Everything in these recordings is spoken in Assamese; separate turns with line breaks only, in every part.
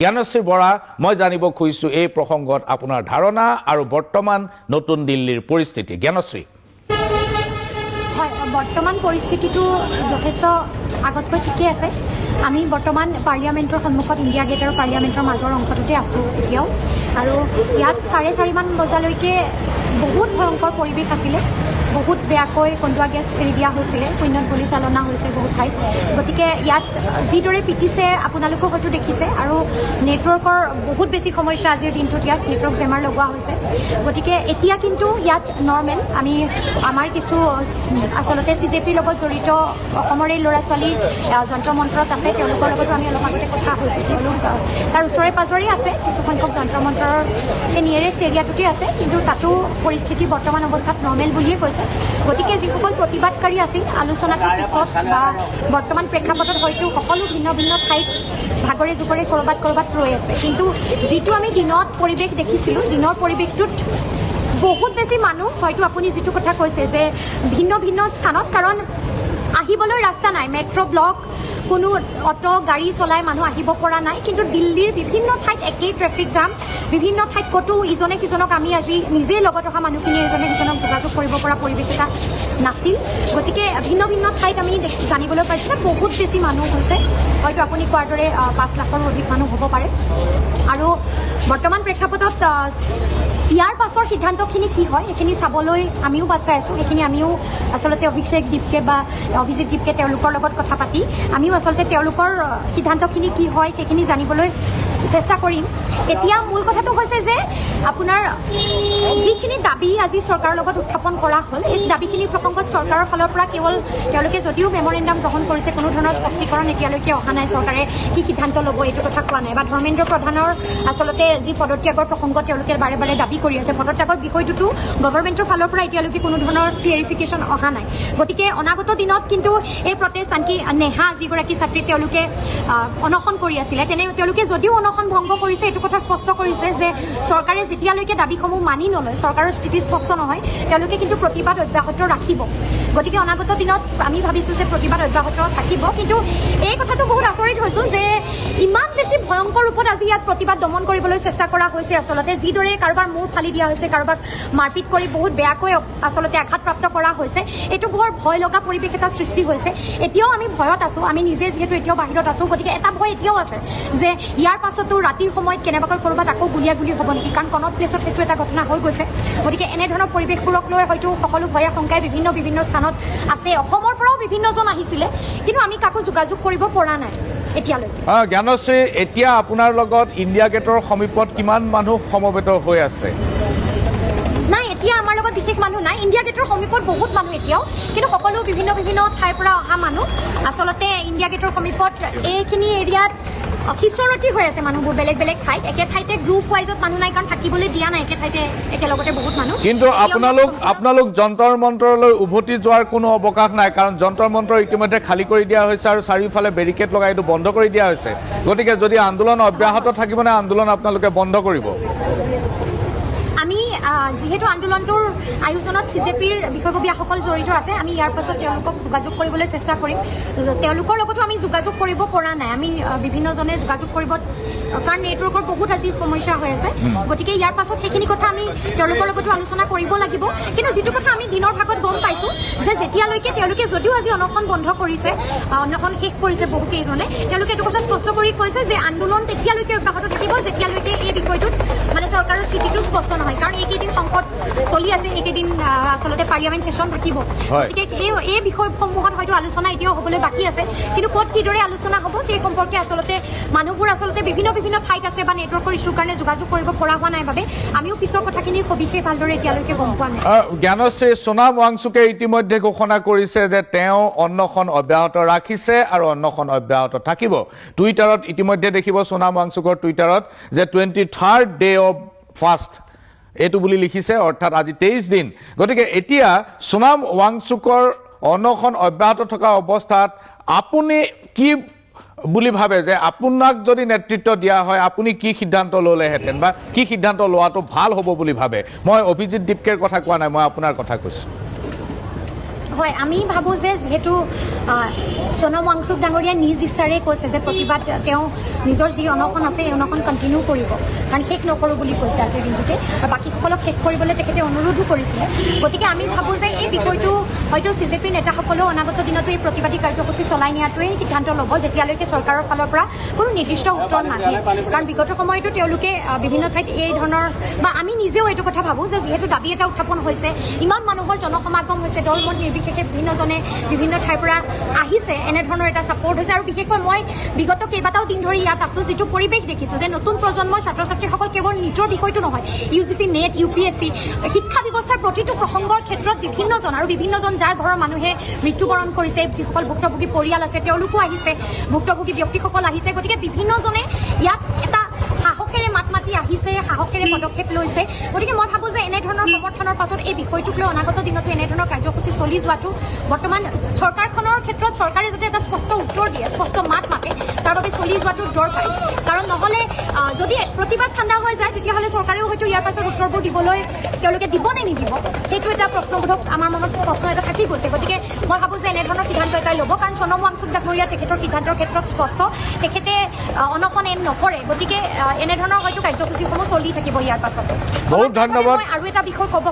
জ্ঞানশ্ৰী বৰা, মই জানিব খুজিছো এই প্ৰসংগত আপোনাৰ ধাৰণা আৰু বৰ্তমান নতুন দিল্লীৰ পৰিস্থিতি। জ্ঞানশ্ৰী।
হয়, বৰ্তমান পৰিস্থিতিটো যথেষ্ট আগতকৈ ঠিকেই আছে। আমি বৰ্তমান পাৰ্লিয়ামেণ্টৰ সন্মুখত ইণ্ডিয়া গেট আৰু পাৰ্লিয়ামেণ্টৰ মাজৰ অংশটোতে আছোঁ এতিয়াও, আৰু ইয়াত 4:30মান বজালৈকে বহুত ভয়ংকৰ পৰিৱেশ আছিলে। বহুত বেয়াকৈ কন্দুৱা গেছ এৰি দিয়া হৈছিলে, শূন্যত গুলী চালনা হৈছে বহুত ঠাইত। গতিকে ইয়াত যিদৰে পিটিছে আপোনালোকেও হয়তো দেখিছে, আৰু নেটৱৰ্কৰ বহুত বেছি সমস্যা আজিৰ দিনটোত ইয়াত নেটৱৰ্ক জেমাৰ লগোৱা হৈছে। গতিকে এতিয়া কিন্তু ইয়াত নৰ্মেল। আমাৰ কিছু আচলতে CJPৰ লগত জড়িত অসমৰে ল'ৰা ছোৱালী যন্ত্ৰ মন্ত্ৰত আছে, তেওঁলোকৰ লগতো আমি অলপ আগতে কথা হৈছোঁ। তেওঁলোক তাৰ ওচৰে পাজৰে আছে, কিছুসংখ্যক যন্ত্ৰ মন্ত্ৰৰ সেই নিয়েৰেষ্ট এৰিয়াটোতে আছে, কিন্তু তাতো পৰিস্থিতি বৰ্তমান অৱস্থাত নৰ্মেল বুলিয়ে কৈছে। গতিকে যিসকল প্ৰতিবাদকাৰী আছিল আলোচনাটোৰ পিছত বা বৰ্তমান প্ৰেক্ষাপটত হয়তো সকলো ভিন্ন ভিন্ন ঠাইত ভাগৰে জোগৰে ক'ৰবাত ৰৈ আছে। কিন্তু যিটো আমি দিনত পৰিৱেশ দেখিছিলোঁ, দিনৰ পৰিৱেশটোত বহুত বেছি মানুহ, হয়তো আপুনি যিটো কথা কৈছে যে ভিন্ন ভিন্ন স্থানত, কাৰণ আহিবলৈ ৰাস্তা নাই, মেট্ৰ' ব্লক, কোনো অটো গাড়ী চলাই মানুহ আহিব পৰা নাই। কিন্তু দিল্লীৰ বিভিন্ন ঠাইত একেই ট্ৰেফিক জাম, বিভিন্ন ঠাইত ক'তো ইজনে সিজনক আমি আজি নিজেই লগত অহা মানুহখিনিয়ে ইজনে সিজনক যোগাযোগ কৰিব পৰা পৰিৱেশ এটা নাছিল। গতিকে ভিন্ন ভিন্ন ঠাইত আমি জানিবলৈ পাইছোঁ বহুত বেছি মানুহ হৈছে, হয়তো আপুনি কোৱাৰ দৰে 5 লাখৰো অধিক মানুহ হ'ব পাৰে। আৰু বৰ্তমান প্ৰেক্ষাপটত ইয়াৰ পাছৰ সিদ্ধান্তখিনি কি হয় সেইখিনি চাবলৈ আমিও বাট চাই আছোঁ। সেইখিনি আমিও আচলতে অভিষেক দীপকে তেওঁলোকৰ লগত কথা পাতি আমিও আচলতে তেওঁলোকৰ সিদ্ধান্তখিনি কি হয় সেইখিনি জানিবলৈ চেষ্টা কৰিম। এতিয়া মূল কথাটো হৈছে যে আপোনাৰ যিখিনি দাবী আজি চৰকাৰৰ লগত উত্থাপন কৰা হ'ল, এই দাবীখিনিৰ প্ৰসংগত চৰকাৰৰ ফালৰ পৰা কেৱল তেওঁলোকে যদিও মেমৰেণ্ডাম গ্ৰহণ কৰিছে, কোনো ধৰণৰ স্পষ্টীকৰণ এতিয়ালৈকে অহা নাই, চৰকাৰে কি সিদ্ধান্ত ল'ব এইটো কথা কোৱা নাই, বা ধৰ্মেন্দ্ৰ প্ৰধানৰ আচলতে যি পদত্যাগৰ প্ৰসংগ তেওঁলোকে বাৰে বাৰে দাবী কৰি আছে, পদত্যাগৰ বিষয়টোতো গভৰ্ণমেণ্টৰ ফালৰ পৰা এতিয়ালৈকে কোনো ধৰণৰ ক্লিয়াৰিফিকেশ্যন অহা নাই। গতিকে অনাগত দিনত কিন্তু এই প্ৰটেষ্ট, আনকি নেহা যিগৰাকী ছাত্ৰী তেওঁলোকে অনশন কৰি আছিলে, তেওঁলোকে যদিও অনশন ভংগ কৰিছে, এইটো কথা স্পষ্ট কৰিছে যে চৰকাৰে যেতিয়ালৈকে দাবীসমূহ মানি নলয়, চৰকাৰৰ স্থিতি স্পষ্ট নহয়, তেওঁলোকে কিন্তু প্ৰতিবাদ অব্যাহত ৰাখিব। গতিকে অনাগত দিনত আমি ভাবিছোঁ যে প্ৰতিবাদ অব্যাহত থাকিব। কিন্তু এই কথাটো বহুত আচৰিত হৈছোঁ যে ইমান বেছি ভয়ংকৰ ৰূপত আজি ইয়াত প্ৰতিবাদ দমন কৰিবলৈ চেষ্টা কৰা হৈছে। আচলতে যিদৰে কাৰোবাৰ মূৰ ফালি দিয়া হৈছে, কাৰোবাক মাৰপিট কৰি বহুত বেয়াকৈ আচলতে আঘাতপ্ৰাপ্ত কৰা হৈছে, এইটো বৰ ভয় লগা পৰিৱেশ এটা সৃষ্টি হৈছে। এতিয়াও আমি ভয়ত আছোঁ, আমি নিজে যিহেতু এতিয়াও বাহিৰত আছোঁ, গতিকে এটা ভয় এতিয়াও আছে যে ইয়াৰ পাছতো ৰাতিৰ সময়ত কেনেবাকৈ ক'ৰবাত আকৌ গুলীয়াগুলি হ'ব নেকি, কাৰণ কনট প্লেচত সেইটো এটা ঘটনা হৈ গৈছে। গতিকে এনেধৰণৰ পৰিৱেশবোৰক লৈ হয়তো সকলো ভয় আশংকাই বিভিন্ন স্থানত আছে। অসমৰ পৰাও বিভিন্নজন আহিছিলে, কিন্তু আমি কাকো যোগাযোগ কৰিব পৰা নাই এতিয়ালৈকে।
জ্ঞানশ্ৰী, এতিয়া আপোনাৰ লগত ইণ্ডিয়া গেটৰ সমীপত কিমান মানুহ সমবেত হৈ আছে?
নাই, এতিয়া আমাৰ লগত বিশেষ মানুহ নাই। ইণ্ডিয়া গেটৰ সমীপত বহুত মানুহ এতিয়াও, কিন্তু সকলো বিভিন্ন ঠাইৰ পৰা অহা মানুহ। আচলতে ইণ্ডিয়া গেটৰ সমীপত এইখিনি এৰিয়াত সিঁচৰতি হৈ আছে মানুহবোৰ বেলেগ বেলেগ ঠাইত, একে ঠাইতে গ্ৰুপ ৱাইজত মানুহ নাই, কাৰণ থাকিবলৈ দিয়া নাই একে ঠাইতে একেলগতে বহুত মানুহ।
কিন্তু আপোনালোক যন্তৰ মন্ত্ৰলৈ উভতি যোৱাৰ কোনো অৱকাশ নাই, কাৰণ যন্তৰ মন্ত্ৰ ইতিমধ্যে খালী কৰি দিয়া হৈছে আৰু চাৰিওফালে বেৰিকেড লগাই এইটো বন্ধ কৰি দিয়া হৈছে। গতিকে যদি আন্দোলন অব্যাহত থাকিব নে আন্দোলন আপোনালোকে বন্ধ কৰিব?
আমি যিহেতু আন্দোলনটোৰ আয়োজনত CJPৰ বিষয়ববীয়াসকল জড়িত আছে, আমি ইয়াৰ পাছত তেওঁলোকক যোগাযোগ কৰিবলৈ চেষ্টা কৰিম। তেওঁলোকৰ লগতো আমি যোগাযোগ কৰিব পৰা নাই, আমি বিভিন্নজনে যোগাযোগ কৰিব, কাৰণ নেটৱৰ্কৰ বহুত আজি সমস্যা হৈ আছে। গতিকে ইয়াৰ পাছত সেইখিনি কথা আমি তেওঁলোকৰ লগতো আলোচনা কৰিব লাগিব। কিন্তু যিটো কথা আমি দিনৰ ভাগত গম পাইছোঁ যে যেতিয়ালৈকে তেওঁলোকে যদিও আজি অনশন বন্ধ কৰিছে, অনশন শেষ কৰিছে বহুকেইজনে, তেওঁলোকে এইটো কথা স্পষ্ট কৰি কৈছে যে আন্দোলন তেতিয়ালৈকে অব্যাহত থাকিব যেতিয়ালৈকে এই বিষয়টোত মানে চৰকাৰৰ স্থিতিটো স্পষ্ট নহয়, কাৰণ এইকেইদিন সংকট চলি আছে, এইকেইদিন আচলতে পাৰ্লিয়ামেণ্ট ছেছন থাকিব। গতিকে এই বিষয়সমূহত হয়তো আলোচনা এতিয়াও হ'বলৈ বাকী আছে, কিন্তু ক'ত কিদৰে আলোচনা হ'ব সেই সম্পৰ্কে আচলতে মানুহবোৰ আচলতে বিভিন্ন ঠাইত আছে বা নেটৱৰ্কৰ ইছ্যুৰ কাৰণে যোগাযোগ কৰিব পৰা হোৱা নাই বাবে আমিও পিছৰ কথাখিনিৰ সবিশেষ ভালদৰে এতিয়ালৈকে গম পোৱা নাই।
জ্ঞানশ্ৰী, সোণাম ৱাংচুকে ইতিমধ্যে ঘোষণা কৰিছে যে তেওঁ অন্নখন অব্যাহত ৰাখিছে আৰু অন্নখন অব্যাহত থাকিব। টুইটাৰত ইতিমধ্যে দেখিব সোণাম ৱাংচুকৰ টুইটাৰত যে 23rd ডে অফ ফাষ্ট এইটো বুলি লিখিছে, অৰ্থাৎ আজি 23 দিন। গতিকে এতিয়া সোণাম ৱাংচুকৰ অনশন অব্যাহত থকা অৱস্থাত আপুনি কি বুলি ভাবে যে আপোনাক যদি নেতৃত্ব দিয়া হয় আপুনি কি সিদ্ধান্ত ল'লেহেঁতেন বা কি সিদ্ধান্ত লোৱাটো ভাল হ'ব বুলি ভাবে? মই অভিজিত দীপকেৰ কথা কোৱা নাই, মই আপোনাৰ কথা কৈছোঁ।
হয় আমি ভাবোঁ যে যিহেতু সোণম ৱাংচুক ডাঙৰীয়াই নিজ ইচ্ছাৰে কৈছে যে প্ৰতিবাদ তেওঁ নিজৰ যি অনশন আছে এই অনশন কণ্টিনিউ কৰিব কাৰণ শেষ নকৰোঁ বুলি কৈছে আজিৰ দিনটোতে আৰু বাকীসকলক শেষ কৰিবলৈ তেখেতে অনুৰোধো কৰিছিলে গতিকে আমি ভাবোঁ যে এই বিষয়টো হয়তো CJPৰ নেতাসকলেও অনাগত দিনতো এই প্ৰতিবাদী কাৰ্যসূচী চলাই নিয়াটোৱেই সিদ্ধান্ত ল'ব যেতিয়ালৈকে চৰকাৰৰ ফালৰ পৰা কোনো নিৰ্দিষ্ট উত্তৰ নাহে কাৰণ বিগত সময়তো তেওঁলোকে বিভিন্ন ঠাইত এই ধৰণৰ বা আমি নিজেও এইটো কথা ভাবোঁ যে যিহেতু দাবী এটা উত্থাপন হৈছে ইমান মানুহৰ জনসমাগম হৈছে দল মত নিৰ্বিশেষে বিভিন্নজনে বিভিন্ন ঠাইৰ পৰা আহিছে এনেধৰণৰ এটা ছাপোৰ্ট হৈছে আৰু বিশেষকৈ মই বিগত কেইবাটাও দিন ধৰি ইয়াত আছোঁ যিটো পৰিৱেশ দেখিছোঁ যে নতুন প্ৰজন্মৰ ছাত্ৰ ছাত্ৰীসকল কেৱল নিটৰ বিষয়টো নহয় UGC নেট UPSC শিক্ষা ব্যৱস্থাৰ প্ৰতিটো প্ৰসংগৰ ক্ষেত্ৰত বিভিন্নজন আৰু বিভিন্নজন যাৰ ঘৰৰ মানুহে মৃত্যুবৰণ কৰিছে যিসকল ভুক্তভোগী পৰিয়াল আছে তেওঁলোকো আহিছে ভুক্তভোগী ব্যক্তিসকল আহিছে গতিকে বিভিন্নজনে ইয়াত এটা সাহসেৰে মাত মাতি আহিছে সাহসেৰে পদক্ষেপ লৈছে গতিকে মই ভাবোঁ যে এনেধৰণৰ সমৰ্থনৰ পাছত এই বিষয়টোক লৈ অনাগত দিনতো এনেধৰণৰ কাৰ্যসূচী চলি যোৱাটো বৰ্তমান চৰকাৰখনৰ ক্ষেত্ৰত চৰকাৰে যাতে এটা স্পষ্ট উত্তৰ দিয়ে স্পষ্ট মাত মাতে তাৰ বাবে চলি যোৱাটো দৰকাৰী কাৰণ নহ'লে যদি প্ৰতিবাদ ঠাণ্ডা হৈ যায় তেতিয়াহ'লে চৰকাৰেও হয়তো ইয়াৰ পাছত উত্তৰবোৰ দিবলৈ তেওঁলোকে দিব নে নিদিব সেইটো এটা প্ৰশ্নবোধক আমাৰ মনত প্ৰশ্ন এটা থাকি গৈছে গতিকে মই ভাবোঁ যে এনেধৰণৰ সিদ্ধান্ত এটাই ল'ব কাৰণ সোণম ৱাংচুক ডাঙৰীয়া তেখেতৰ সিদ্ধান্তৰ ক্ষেত্ৰত স্পষ্ট তেখেতে অনশন এণ্ড নকৰে গতিকে এনেধৰণৰ হয়তো কাৰ্যসূচীসমূহ চলি থাকিব ইয়াৰ পাছত
বহুত ধন্যবাদ
মই আৰু এটা বিষয় ক'ব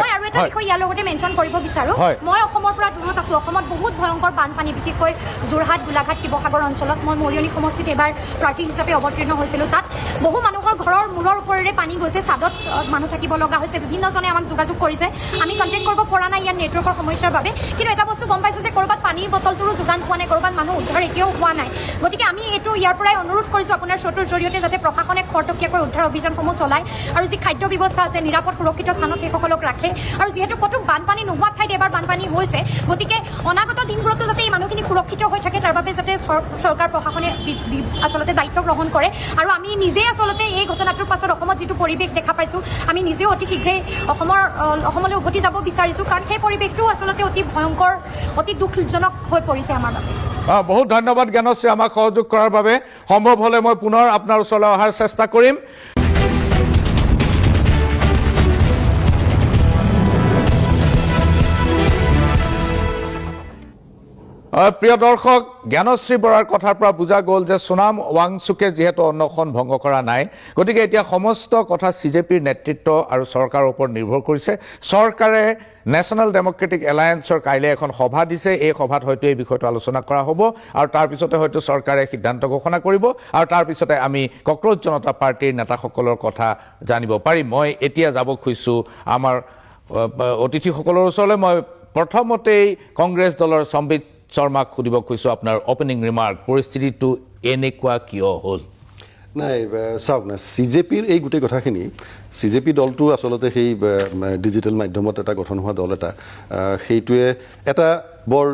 মই আৰু এটা বিষয় ইয়াৰ লগতে মেনশ্যন কৰিব বিচাৰোঁ মই অসমৰ পৰা দূৰত আছোঁ অসমত বহুত ভয়ংকৰ বানপানী বিশেষকৈ যোৰহাট গোলাঘাট শিৱসাগৰ অঞ্চলত মই মৰিয়নি সমষ্টিত এবাৰ প্ৰাৰ্থী হিচাপে অৱতীৰ্ণ হৈছিলোঁ তাত বহু মানুহৰ ঘৰৰ মূৰৰ ওপৰেৰে পানী গৈছে ছাদত মানুহ থাকিব লগা হৈছে বিভিন্নজনে আমাক যোগাযোগ কৰিছে আমি কণ্টেক্ট কৰিব পৰা নাই ইয়াৰ নেটৱৰ্কৰ সমস্যাৰ বাবে কিন্তু এটা বস্তু গম পাইছোঁ যে ক'ৰবাত পানীৰ বটলটোৰো যোগান পোৱা নাই ক'ৰবাত মানুহ উদ্ধাৰ এতিয়াও হোৱা নাই গতিকে আমি এইটো ইয়াৰ পৰাই অনুৰোধ কৰিছোঁ আপোনাৰ শ্ব'টোৰ জৰিয়তে যাতে প্ৰশাসনে খৰতকীয়াকৈ উদ্ধাৰ অভিযানসমূহ চলায় আৰু যি খাদ্য ব্যৱস্থা আছে নিৰাপদ সুৰক্ষিত স্থানত সেইসকলক ৰাখে আৰু যিহেতু ক'তো বানপানী নোহোৱা ঠাইত এবাৰ বানপানী হৈছে গতিকে অনাগত দিনবোৰতো যাতে এই মানুহখিনি সুৰক্ষিত হৈ থাকে তাৰ বাবে যাতে চৰকাৰ প্ৰশাসনে আচলতে দায়িত্ব গ্ৰহণ কৰে আৰু আমি নিজেই আচলতে এই ঘটনাটোৰ পাছত অসমত যিটো পৰিৱেশ দেখা পাইছোঁ আমি নিজেও অতি শীঘ্ৰেই অসমলৈ উভতি যাব বিচাৰিছোঁ কাৰণ সেই পৰিৱেশটো আচলতে অতি ভয়ংকৰ অতি দুখজনক হৈ পৰিছে আমাৰ বাবে
বহুত ধন্যবাদ জ্ঞানশ্ৰী আমাক সহযোগ কৰাৰ বাবে সম্ভৱ হ'লে মই পুনৰ আপোনাৰ ওচৰলৈ অহাৰ চেষ্টা কৰিম প্ৰিয় দৰ্শক জ্ঞানশ্ৰী বৰাৰ কথাৰ পৰা বুজা গ'ল যে সোণম ৱাংচুকে যিহেতু অনশন ভংগ কৰা নাই গতিকে এতিয়া সমস্ত কথা CJPৰ নেতৃত্ব আৰু চৰকাৰৰ ওপৰত নিৰ্ভৰ কৰিছে চৰকাৰে নেশ্যনেল ডেমক্ৰেটিক এলায়েন্সৰ কাইলৈ এখন সভা দিছে এই সভাত হয়তো এই বিষয়টো আলোচনা কৰা হ'ব আৰু তাৰপিছতে হয়তো চৰকাৰে সিদ্ধান্ত ঘোষণা কৰিব আৰু তাৰপিছতে আমি কক্ৰজ জনতা পাৰ্টীৰ নেতাসকলৰ কথা জানিব পাৰিম মই এতিয়া যাব খুজিছোঁ আমাৰ অতিথিসকলৰ ওচৰলৈ মই প্ৰথমতেই কংগ্ৰেছ দলৰ সম্বিত শৰ্মাক সুধিব খুজিছোঁ আপোনাৰ অপেনিং ৰিমাৰ্ক পৰিস্থিতিটো এনেকুৱা কিয় হ'ল
নাই চাওক না CJPৰ এই গোটেই কথাখিনি CJP দলটো আচলতে সেই ডিজিটেল মাধ্যমত এটা গঠন হোৱা দল এটা সেইটোৱে এটা বৰ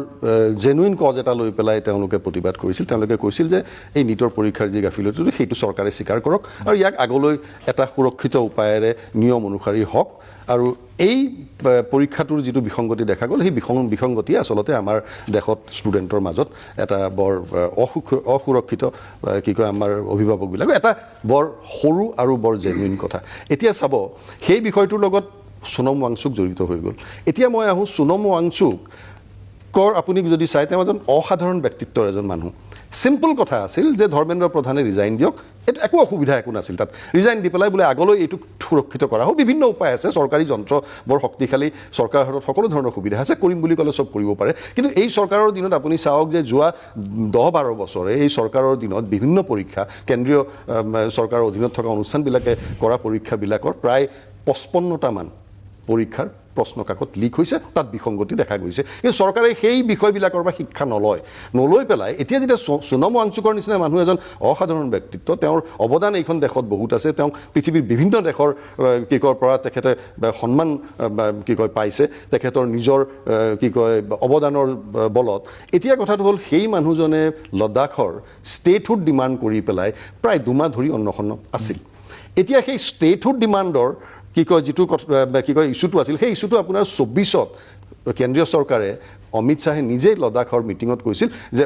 জেনুইন কজ এটা লৈ পেলাই তেওঁলোকে প্ৰতিবাদ কৰিছিল তেওঁলোকে কৈছিল যে এই নিটৰ পৰীক্ষাৰ যি গাফিলতি সেইটো চৰকাৰে স্বীকাৰ কৰক আৰু ইয়াক আগলৈ এটা সুৰক্ষিত উপায়েৰে নিয়ম অনুসৰি হওক আৰু এই পৰীক্ষাটোৰ যিটো বিসংগতি দেখা গ'ল সেই বিসংগতি আচলতে আমাৰ দেশত ষ্টুডেণ্টৰ মাজত এটা বৰ অসুৰক্ষিত কি কয় আমাৰ অভিভাৱকবিলাকে এটা বৰ সৰু আৰু বৰ জেনুইন কথা এতিয়া চাব সেই বিষয়টোৰ লগত সোণম ৱাংচুক জড়িত হৈ গ'ল এতিয়া মই আহোঁ সোণম ৱাংচুকৰ আপুনি যদি চাই তেওঁ এজন অসাধাৰণ ব্যক্তিত্বৰ এজন মানুহ সিম্পল কথা আছিল যে ধৰ্মেন্দ্ৰ প্ৰধানে ৰিজাইন দিয়ক এটা একো অসুবিধা একো নাছিল তাত ৰিজাইন দি পেলাই বোলে আগলৈ এইটো সুৰক্ষিত কৰা হ'ব বিভিন্ন উপায় আছে চৰকাৰী যন্ত্ৰ বৰ শক্তিশালী চৰকাৰৰ হাতত সকলো ধৰণৰ সুবিধা আছে কৰিম বুলি ক'লে চব কৰিব পাৰে কিন্তু এই চৰকাৰৰ দিনত আপুনি চাওক যে যোৱা 10-12 বছৰে এই চৰকাৰৰ দিনত বিভিন্ন পৰীক্ষা কেন্দ্ৰীয় চৰকাৰৰ অধীনত থকা অনুষ্ঠানবিলাকে কৰা পৰীক্ষাবিলাকৰ প্ৰায় 55টা মান পৰীক্ষাৰ প্ৰশ্ন কাকত লিক হৈছে তাত বিসংগতি দেখা গৈছে কিন্তু চৰকাৰে সেই বিষয়বিলাকৰ পৰা শিক্ষা নলৈ পেলাই এতিয়া যেতিয়া সোণম ৱাংচুকৰ নিচিনা মানুহ এজন অসাধাৰণ ব্যক্তিত্ব তেওঁৰ অৱদান এইখন দেশত বহুত আছে তেওঁ পৃথিৱীৰ বিভিন্ন দেশৰ কি কয় পৰা তেখেতে সন্মান কি কয় পাইছে তেখেতৰ নিজৰ কি কয় অৱদানৰ বলত এতিয়া কথাটো হ'ল সেই মানুহজনে লাডাখৰ ষ্টেটহুড ডিমাণ্ড কৰি পেলাই প্ৰায় 2 মাহ ধৰি অন্বেষণত আছিল এতিয়া সেই ষ্টেটহুড ডিমাণ্ডৰ কি কয় যিটো কি কয় ইস্যুটো আছিল সেই ইস্যুটো আপোনাৰ 24ত কেন্দ্ৰীয় চৰকাৰে অমিত শ্বাহে নিজেই লডাখৰ মিটিঙত কৈছিল যে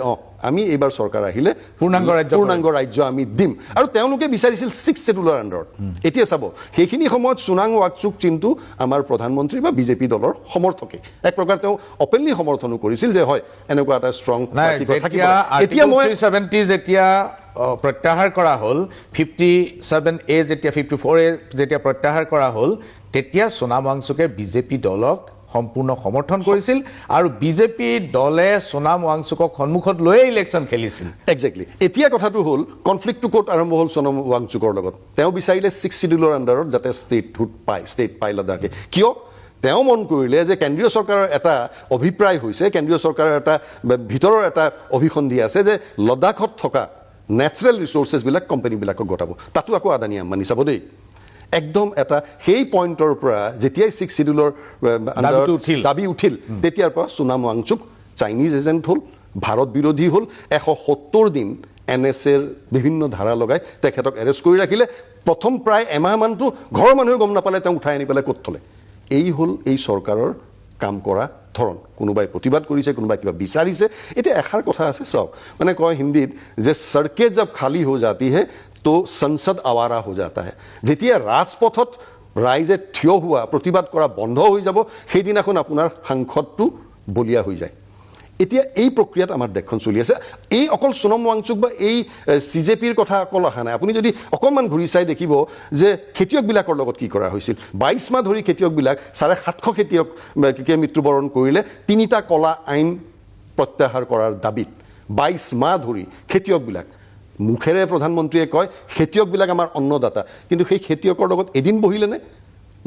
আমি এইবাৰ চৰকাৰ আহিলে পূৰ্ণাংগ ৰাজ্য আমি দিম আৰু তেওঁলোকে বিচাৰিছিল 6 ছিডুলৰ আণ্ডাৰত এতিয়া চাব সেইখিনি সময়ত সোনাম ৱাংচুক কিন্তু আমাৰ প্ৰধানমন্ত্ৰী বা বিজেপি দলৰ সমৰ্থকে এক প্ৰকাৰ তেওঁ অপেনলি সমৰ্থনো কৰিছিল যে হয় এনেকুৱা এটা ষ্ট্ৰং
এতিয়া মই 70 যেতিয়া প্ৰত্যাহাৰ কৰা হ'ল 57A যেতিয়া 54A যেতিয়া প্ৰত্যাহাৰ কৰা হ'ল তেতিয়া সোনাম ৱাংচুকে বিজেপি দলক সম্পূৰ্ণ সমৰ্থন কৰিছিল আৰু বিজেপি দলে সোনাম ৱাংচুকক সন্মুখত লৈ ইলেকশ্যন খেলিছিল
এক্সেক্টলি এতিয়া কথাটো হ'ল কনফ্লিক্টটো ক'ত আৰম্ভ হ'ল সোনাম ৱাংচুকৰ লগত তেওঁ বিচাৰিলে 6 ছিডুলৰ আণ্ডাৰত যাতে ষ্টেট পায় লাডাখে কিয় তেওঁ মন কৰিলে যে কেন্দ্ৰীয় চৰকাৰৰ এটা অভিপ্ৰায় হৈছে কেন্দ্ৰীয় চৰকাৰৰ এটা ভিতৰৰ এটা অভিসন্ধি আছে যে লডাখত থকা নেচাৰেল ৰিচোৰ্চেছবিলাক কোম্পানীবিলাকক গতাব তাতো আকৌ আদানী আম্বানী চাব দেই একদম এটা সেই পইণ্টৰ পৰা যেতিয়াই 6 ছিডুলৰ দাবী উঠিল তেতিয়াৰ পৰা সোনাম ৱাংচুক চাইনিজ এজেণ্ট হ'ল ভাৰত বিৰোধী হ'ল 170 দিন NSAৰ বিভিন্ন ধাৰা লগাই তেখেতক এৰেষ্ট কৰি ৰাখিলে প্ৰথম প্ৰায় এমাহমানটো ঘৰৰ মানুহে গম নাপালে তেওঁ উঠাই আনি পেলাই ক'ত থলে এই হ'ল এই চৰকাৰৰ কাম কৰা ধৰণ কোনোবাই প্ৰতিবাদ কৰিছে কোনোবাই কিবা বিচাৰিছে এতিয়া এষাৰ কথা আছে চাওক মানে কয় হিন্দীত যে সড়কে জব খালী হৈ যাতি হে তো সংসদ আৱাৰা হৈ যাতা হে যেতিয়া ৰাজপথত ৰাইজে থিয় হোৱা প্ৰতিবাদ কৰা বন্ধ হৈ যাব সেইদিনাখন আপোনাৰ সাংসদটো বলিয়া হৈ যায় এতিয়া এই প্ৰক্ৰিয়াত আমাৰ দেশখন চলি আছে এই অকল সোনাম ৱাংচুক বা এই CJPৰ কথা অকল অহা নাই আপুনি যদি অকণমান ঘূৰি চাই দেখিব যে খেতিয়কবিলাকৰ লগত কি কৰা হৈছিল 22 মাহ ধৰি খেতিয়কবিলাক 750 খেতিয়কে মৃত্যুবৰণ কৰিলে 3টা কলা আইন প্ৰত্যাহাৰ কৰাৰ দাবীত 22 মাহ ধৰি খেতিয়কবিলাক মুখেৰে প্ৰধানমন্ত্ৰীয়ে কয় খেতিয়কবিলাক আমাৰ অন্নদাতা কিন্তু সেই খেতিয়কৰ লগত এদিন বহিলেনে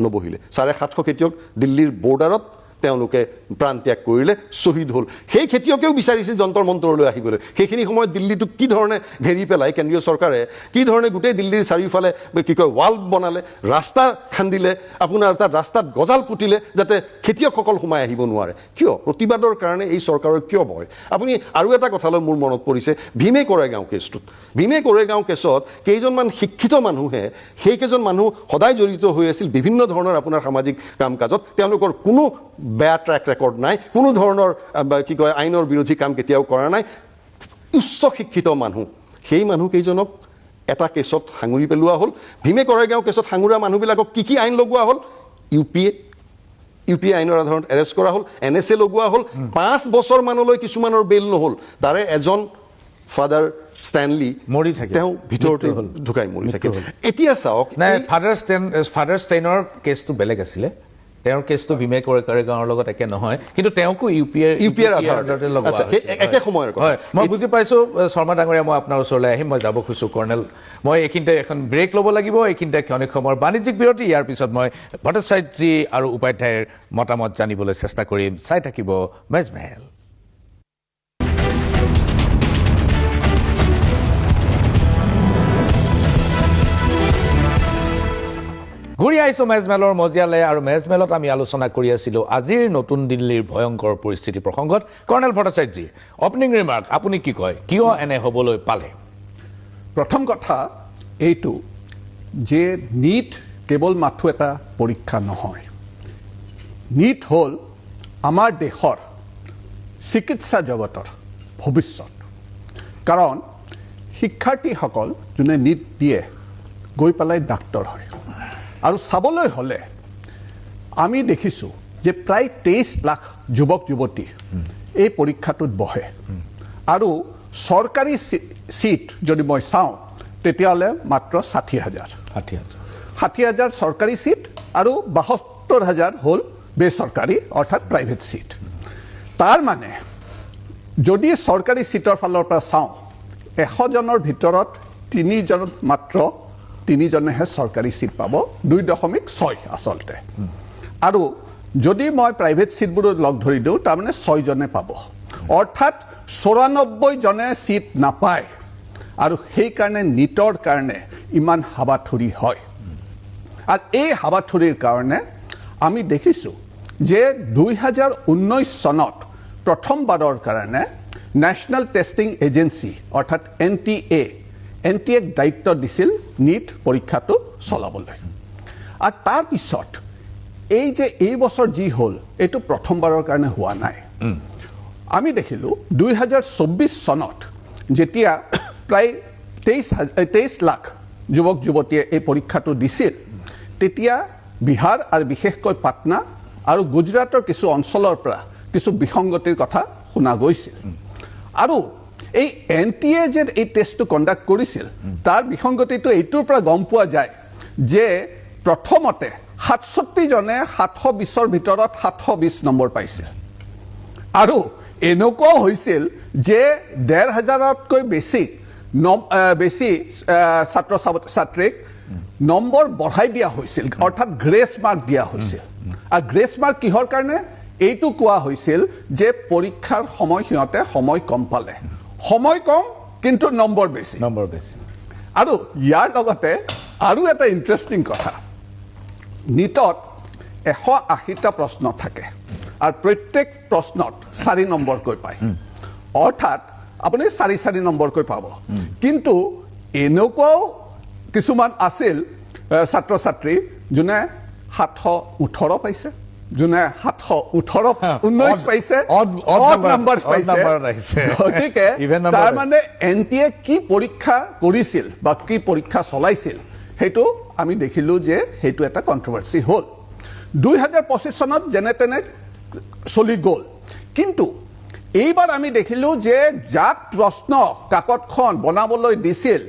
নবহিলে 750 খেতিয়ক দিল্লীৰ বৰ্ডাৰত তেওঁলোকে প্ৰাণ ত্যাগ কৰিলে শ্বহীদ হ'ল সেই খেতিয়কেও বিচাৰিছিল যন্তৰ মন্তৰলৈ আহিবলৈ সেইখিনি সময়ত দিল্লীটো কি ধৰণে ঘেৰি পেলাই কেন্দ্ৰীয় চৰকাৰে কি ধৰণে গোটেই দিল্লীৰ চাৰিওফালে কি কয় ৱাল বনালে ৰাস্তা খান্দিলে আপোনাৰ তাত ৰাস্তাত গজাল পুতিলে যাতে খেতিয়কসকল সোমাই আহিব নোৱাৰে কিয় প্ৰতিবাদৰ কাৰণে এই চৰকাৰৰ কিয় ভয় আপুনি আৰু এটা কথালৈ মোৰ মনত পৰিছে ভীমে কৰেগাঁও কেছটোত ভীমে কৰেগাঁও কেছত কেইজনমান শিক্ষিত মানুহে সেইকেইজন মানুহ সদায় জড়িত হৈ আছিল বিভিন্ন ধৰণৰ আপোনাৰ সামাজিক কাম কাজত তেওঁলোকৰ কোনো বেয়া ট্ৰেক ৰেকৰ্ড নাই কোনো ধৰণৰ কি কয় আইনৰ বিৰোধী কাম কেতিয়াও কৰা নাই উচ্চ শিক্ষিত মানুহ সেই মানুহকেইজনক এটা কেছত সাঙুৰি পেলোৱা হ'ল ভীমে কৰেগাঁও কেছত সাঙুৰা মানুহবিলাকক কি আইন লগোৱা হ'ল ইউপিএ আইনৰ আধাৰত এৰেষ্ট কৰা হ'ল NSA লগোৱা হ'ল 5 বছৰ মানলৈ কিছুমানৰ বেল নহ'ল তাৰে এজন ফাদাৰ ষ্টেনলি
মৰি থাকে
তেওঁ ভিতৰতে ঢুকাই মৰি থাকে এতিয়া চাওক
ফাদাৰ ষ্টেইনৰ কেছটো বেলেগ আছিলে তেওঁৰ কেছটো ভীমে কৰেগাঁৱৰ লগত একে নহয় কিন্তু তেওঁকো ইউপিএৰ আধাৰতে লগোৱা
একে সময়ৰ কথা
হয় মই বুজি পাইছোঁ শৰ্মা ডাঙৰীয়া মই আপোনাৰ ওচৰলৈ আহিম মই যাব খুজিছোঁ কৰ্ণেল মই এইখিনিতে এখন ব্ৰেক ল'ব লাগিব এইখিনিতে ক্ষণিক সময়ৰ বাণিজ্যিক বিৰতি ইয়াৰ পিছত মই ভট্টাচাৰ্যজী আৰু উপাধ্যায়ৰ মতামত জানিবলৈ চেষ্টা কৰিম চাই থাকিব মেজমেহেল ঘূৰি আহিছোঁ মেজমেলৰ মজিয়ালৈ আৰু মেজমেলত আমি আলোচনা কৰি আছিলোঁ আজিৰ নতুন দিল্লীৰ ভয়ংকৰ পৰিস্থিতি প্ৰসংগত কৰ্ণেল ভট্টাচাৰ্যজী অপেনিং ৰিমাৰ্ক আপুনি কি কয় কিয় এনে হ'বলৈ পালে
প্ৰথম কথা এইটো যে নীট কেৱল মাথো এটা পৰীক্ষা নহয় নীট হ'ল আমাৰ দেশৰ চিকিৎসা জগতৰ ভৱিষ্যত কাৰণ শিক্ষাৰ্থীসকল যোনে নীট দিয়ে গৈ পেলাই ডাক্তৰ হয় আৰু চাবলৈ হ'লে আমি দেখিছোঁ যে প্ৰায় 23 লাখ যুৱক যুৱতী এই পৰীক্ষাটোত বহে আৰু চৰকাৰী সিট যদি মই চাওঁ তেতিয়াহ'লে মাত্ৰ 60,000 চৰকাৰী সিট আৰু 72,000 হ'ল বেচৰকাৰী অৰ্থাৎ প্ৰাইভেট সিট তাৰ মানে যদি চৰকাৰী সিটৰ ফালৰ পৰা চাওঁ 100 জনৰ ভিতৰত 3 জন মাত্ৰ 3 জনেহে চৰকাৰী সিট পাব 2.6 আচলতে আৰু যদি মই প্ৰাইভেট সিটবোৰ লগ ধৰি দিওঁ তাৰমানে 6 জনে পাব অৰ্থাৎ 94 জনে সিট নাপায় আৰু সেই কাৰণে নীটৰ কাৰণে ইমান হাবাথুৰি হয় আৰু এই হাবাথুৰিৰ কাৰণে আমি দেখিছোঁ যে 2019 চনত প্ৰথমবাৰৰ কাৰণে নেশ্যনেল টেষ্টিং এজেন্সি অৰ্থাৎ NTA দায়িত্ব দিছিল নীট পৰীক্ষাটো চলাবলৈ আৰু তাৰপিছত এই যে এই বছৰ যি হ'ল এইটো প্ৰথমবাৰৰ কাৰণে হোৱা নাই আমি দেখিলোঁ 2024 চনত যেতিয়া প্ৰায় 23 লাখ যুৱক যুৱতীয়ে এই পৰীক্ষাটো দিছিল তেতিয়া বিহাৰ আৰু বিশেষকৈ পাটনা আৰু গুজৰাটৰ কিছু অঞ্চলৰ পৰা কিছু বিসংগতিৰ কথা শুনা গৈছিল আৰু এই NTA যে এই টেষ্টটো কণ্ডাক্ট কৰিছিল তাৰ বিসংগতিটো এইটোৰ পৰা গম পোৱা যায় যে প্ৰথমতে 67 জনে 720ৰ ভিতৰত 720 নম্বৰ পাইছিল আৰু এনেকুৱাও হৈছিল যে 1,500তকৈ বেছি ছাত্ৰ ছাত্ৰীক নম্বৰ বঢ়াই দিয়া হৈছিল অৰ্থাৎ গ্ৰেছ মাৰ্ক দিয়া হৈছিল আৰু গ্ৰেছ মাৰ্ক কিহৰ কাৰণে এইটো কোৱা হৈছিল যে পৰীক্ষাৰ সময় সিহঁতে সময় কম পালে সময় কম কিন্তু নম্বৰ বেছি আৰু ইয়াৰ লগতে আৰু এটা ইণ্টাৰেষ্টিং কথা নিটত 180টা প্ৰশ্ন থাকে আৰু প্ৰত্যেক প্ৰশ্নত 4 নম্বৰকৈ পায় অৰ্থাৎ আপুনি 4 নম্বৰকৈ পাব কিন্তু এনেকুৱাও কিছুমান আছিল ছাত্ৰ ছাত্ৰী যোনে 718 পাইছে যোনে 719 পাইছে অড নাম্বাৰ পাইছে গতিকে তাৰ মানে NTA কি পৰীক্ষা কৰিছিল বা কি পৰীক্ষা চলাইছিল সেইটো আমি দেখিলোঁ যে সেইটো এটা কণ্ট্ৰভাৰ্চি হ'ল 2025 চনত যেনে তেনে চলি গ'ল কিন্তু এইবাৰ আমি দেখিলোঁ যে যাক প্ৰশ্ন কাকতখন বনাবলৈ দিছিল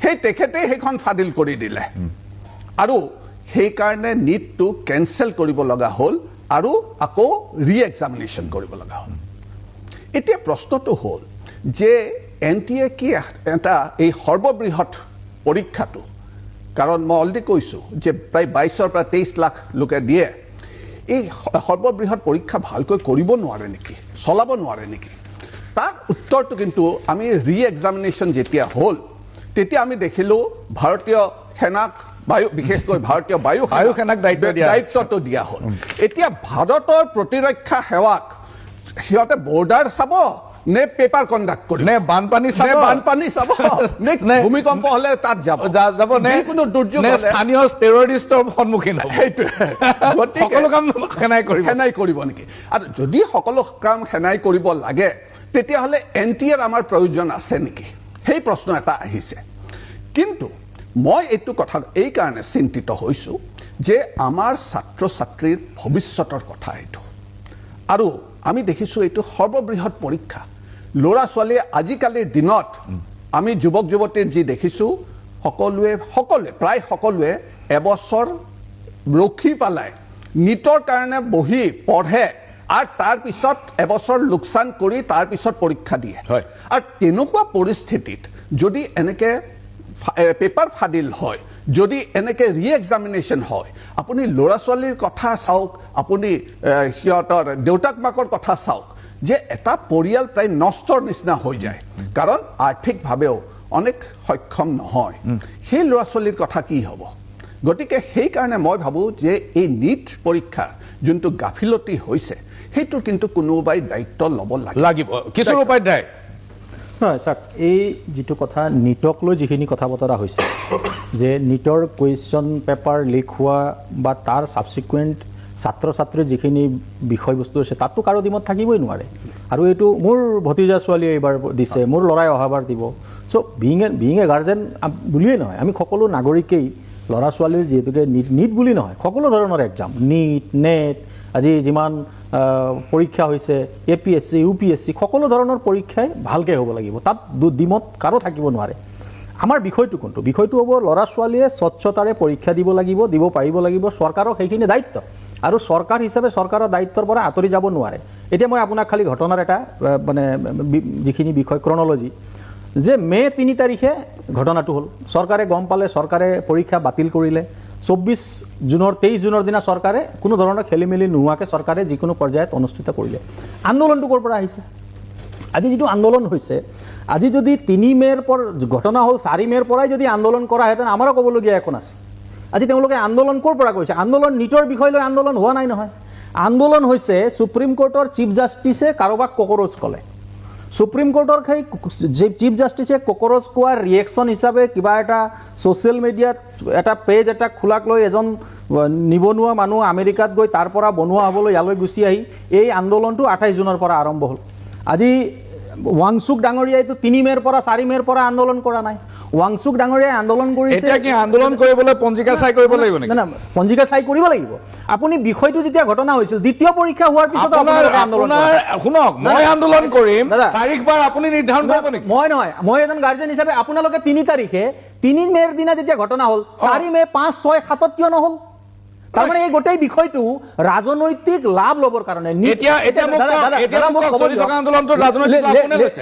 সেই তেখেতেই সেইখন ফাদিল কৰি দিলে আৰু সেইকাৰণে নিটটো কেনচেল কৰিব লগা হ'ল আৰু আকৌ ৰি-এক্সামিনেশ্যন কৰিব লগা হ'ল এতিয়া প্ৰশ্নটো হ'ল যে NTA কি এটা এই সৰ্ববৃহৎ পৰীক্ষাটো কাৰণ মই অলৰেডি কৈছোঁ যে প্ৰায় 22ৰ পৰা 23 লাখ লোকে দিয়ে এই সৰ্ববৃহৎ পৰীক্ষা ভালকৈ কৰিব নোৱাৰে নেকি চলাব নোৱাৰে নেকি তাৰ উত্তৰটো কিন্তু আমি ৰি-এক্সামিনেশ্যন যেতিয়া হ'ল তেতিয়া আমি দেখিলোঁ ভাৰতীয় সেনাক বিশেষকৈ ভাৰতীয় বায়ু সেনাক দায়িত্বটো দিয়া হ'ল এতিয়া ভাৰতৰ প্ৰতিৰক্ষা সেৱাক সিহঁতে বৰ্ডাৰ চাব নে পেপাৰ কণ্ডাক্ট কৰিব
নে বানপানী চাব
নে ভূমিকম্প হ'লে তাত যাব যিকোনো দুৰ্যোগ হ'লে
স্থানীয় টেৰৰিষ্টৰ সন্মুখীন হ'ব
গতিকে
সকলো কাম
সেনাই কৰিব নেকি আৰু যদি সকলো কাম সেনাই কৰিব লাগে তেতিয়াহ'লে NTAৰ আমাৰ প্ৰয়োজন আছে নেকি সেই প্ৰশ্ন এটা আহিছে কিন্তু মই এইটো কথা এই কাৰণে চিন্তিত হৈছোঁ যে আমাৰ ছাত্ৰ ছাত্ৰীৰ ভৱিষ্যতৰ কথা এইটো আৰু আমি দেখিছোঁ এইটো সৰ্ববৃহৎ পৰীক্ষা ল'ৰা ছোৱালীয়ে আজিকালিৰ দিনত আমি যুৱক যুৱতীৰ যি দেখিছোঁ সকলোৱে প্ৰায় সকলোৱে এবছৰ ৰখি পেলাই নিটৰ কাৰণে বহি পঢ়ে আৰু তাৰপিছত এবছৰ লোকচান কৰি তাৰপিছত পৰীক্ষা দিয়ে আৰু তেনেকুৱা পৰিস্থিতিত যদি এনেকৈ পেপাৰ ফাদিল হয় যদি এনেকৈ ৰি-এক্সামিনেশ্যন হয় আপুনি ল'ৰা ছোৱালীৰ কথা চাওক আপুনি সিহঁতৰ দেউতাক মাকৰ কথা চাওক যে এটা পৰিয়াল প্ৰায় নষ্টৰ নিচিনা হৈ যায় কাৰণ আৰ্থিকভাৱেও অনেক সক্ষম নহয় সেই ল'ৰা ছোৱালীৰ কথা কি হ'ব গতিকে সেইকাৰণে মই ভাবোঁ যে এই নিট পৰীক্ষাৰ যোনটো গাফিলতি হৈছে সেইটোৰ কিন্তু কোনোবাই দায়িত্ব ল'ব লাগিব
কিশোৰ উপাধ্যায়
নহয় চাওক এই যিটো কথা নিটক লৈ যিখিনি কথা বতৰা হৈছে যে নিটৰ কুৱেশ্যন পেপাৰ লিক হোৱা বা তাৰ ছাবচিকুৱেণ্ট ছাত্ৰ ছাত্ৰীৰ যিখিনি বিষয়বস্তু আছে তাততো কাৰো দিমত থাকিবই নোৱাৰে আৰু এইটো মোৰ ভতিজা ছোৱালীয়ে এইবাৰ দিছে মোৰ ল'ৰাই অহাবাৰ দিব চ' বিং এ গাৰ্জেন বুলিয়েই নহয় আমি সকলো নাগৰিকেই ল'ৰা ছোৱালীৰ যিহেতুকে নিট বুলি নহয় সকলো ধৰণৰ এক্সাম নিট নেট আজি যিমান পৰীক্ষা হৈছে APSC UPSC সকলো ধৰণৰ পৰীক্ষাই ভালকৈ হ'ব লাগিব তাত দিমত কাৰো থাকিব নোৱাৰে আমাৰ বিষয়টো কোনটো বিষয়টো হ'ব ল'ৰা ছোৱালীয়ে স্বচ্ছতাৰে পৰীক্ষা দিব পাৰিব লাগিব চৰকাৰৰ সেইখিনি দায়িত্ব আৰু চৰকাৰ হিচাপে চৰকাৰৰ দায়িত্বৰ পৰা আঁতৰি যাব নোৱাৰে এতিয়া মই আপোনাক খালি ঘটনাৰ এটা মানে যিখিনি বিষয় ক্ৰনলজি যে মে' 3 তাৰিখে ঘটনাটো হ'ল চৰকাৰে গম পালে চৰকাৰে পৰীক্ষা বাতিল কৰিলে 23 জুনৰ দিনা চৰকাৰে কোনো ধৰণৰ খেলি মেলি নোহোৱাকৈ চৰকাৰে যিকোনো পৰ্যায়ত অনুষ্ঠিত কৰিলে আন্দোলনটো ক'ৰ পৰা আহিছে আজি যিটো আন্দোলন হৈছে আজি যদি 3 মে'ৰ ঘটনা হ'ল 4 মে'ৰ পৰাই যদি আন্দোলন কৰাহেঁতেন আমাৰো ক'বলগীয়া একো নাছিল আজি তেওঁলোকে আন্দোলন ক'ৰ পৰা কৰিছে আন্দোলন নিটৰ বিষয় লৈ আন্দোলন হোৱা নাই নহয় আন্দোলন হৈছে সুপ্ৰিম কোৰ্টৰ চিফ জাষ্টিছে কাৰোবাক ককৰোচ ক'লে সুপ্ৰিম কোৰ্টৰ সেই চিফ জাষ্টিছে ককৰোচ কোৱাৰ ৰিয়েকশ্যন হিচাপে কিবা এটা ছ'চিয়েল মিডিয়াত এটা পেজ এটা খোলাক লৈ এজন নিবনুৱা মানুহ আমেৰিকাত গৈ তাৰ পৰা বনোৱা হ'বলৈ ইয়ালৈ গুচি আহি এই আন্দোলনটো 28 জুনৰ পৰা আৰম্ভ হ'ল। আজি ৱাংচুক ডাঙৰীয়াইতো 3 মে'ৰ পৰা 4 মে'ৰ পৰা আন্দোলন কৰা নাই। ৱাংচুক ডাঙৰীয়াই আন্দোলন কৰিছে।
এতিয়া কি আন্দোলন কৰিবলৈ পঞ্জিকা চাই কৰিব লাগিব নেকি?
না পঞ্জিকা চাই কৰিব লাগিব। আপুনি বিষয়টো যেতিয়া ঘটনা হৈছিল দ্বিতীয় পৰীক্ষা হোৱাৰ পিছত আপোনালোকে আন্দোলন
শুনক, মই আন্দোলন কৰিম, তাৰিখ বাৰ আপুনি নিৰ্ধাৰণ কৰিব নেকি?
মই নহয়, মই এজন গাৰ্জেন হিচাপে আপোনালোকে 3 তাৰিখে 3 মে'ৰ দিনা যেতিয়া ঘটনা হ'ল 4 মে' 5, 6, 7 কিয় নহ'ল? তাৰমানে এই গোটেই বিষয়টো ৰাজনৈতিক লাভ ল'বৰ কাৰণে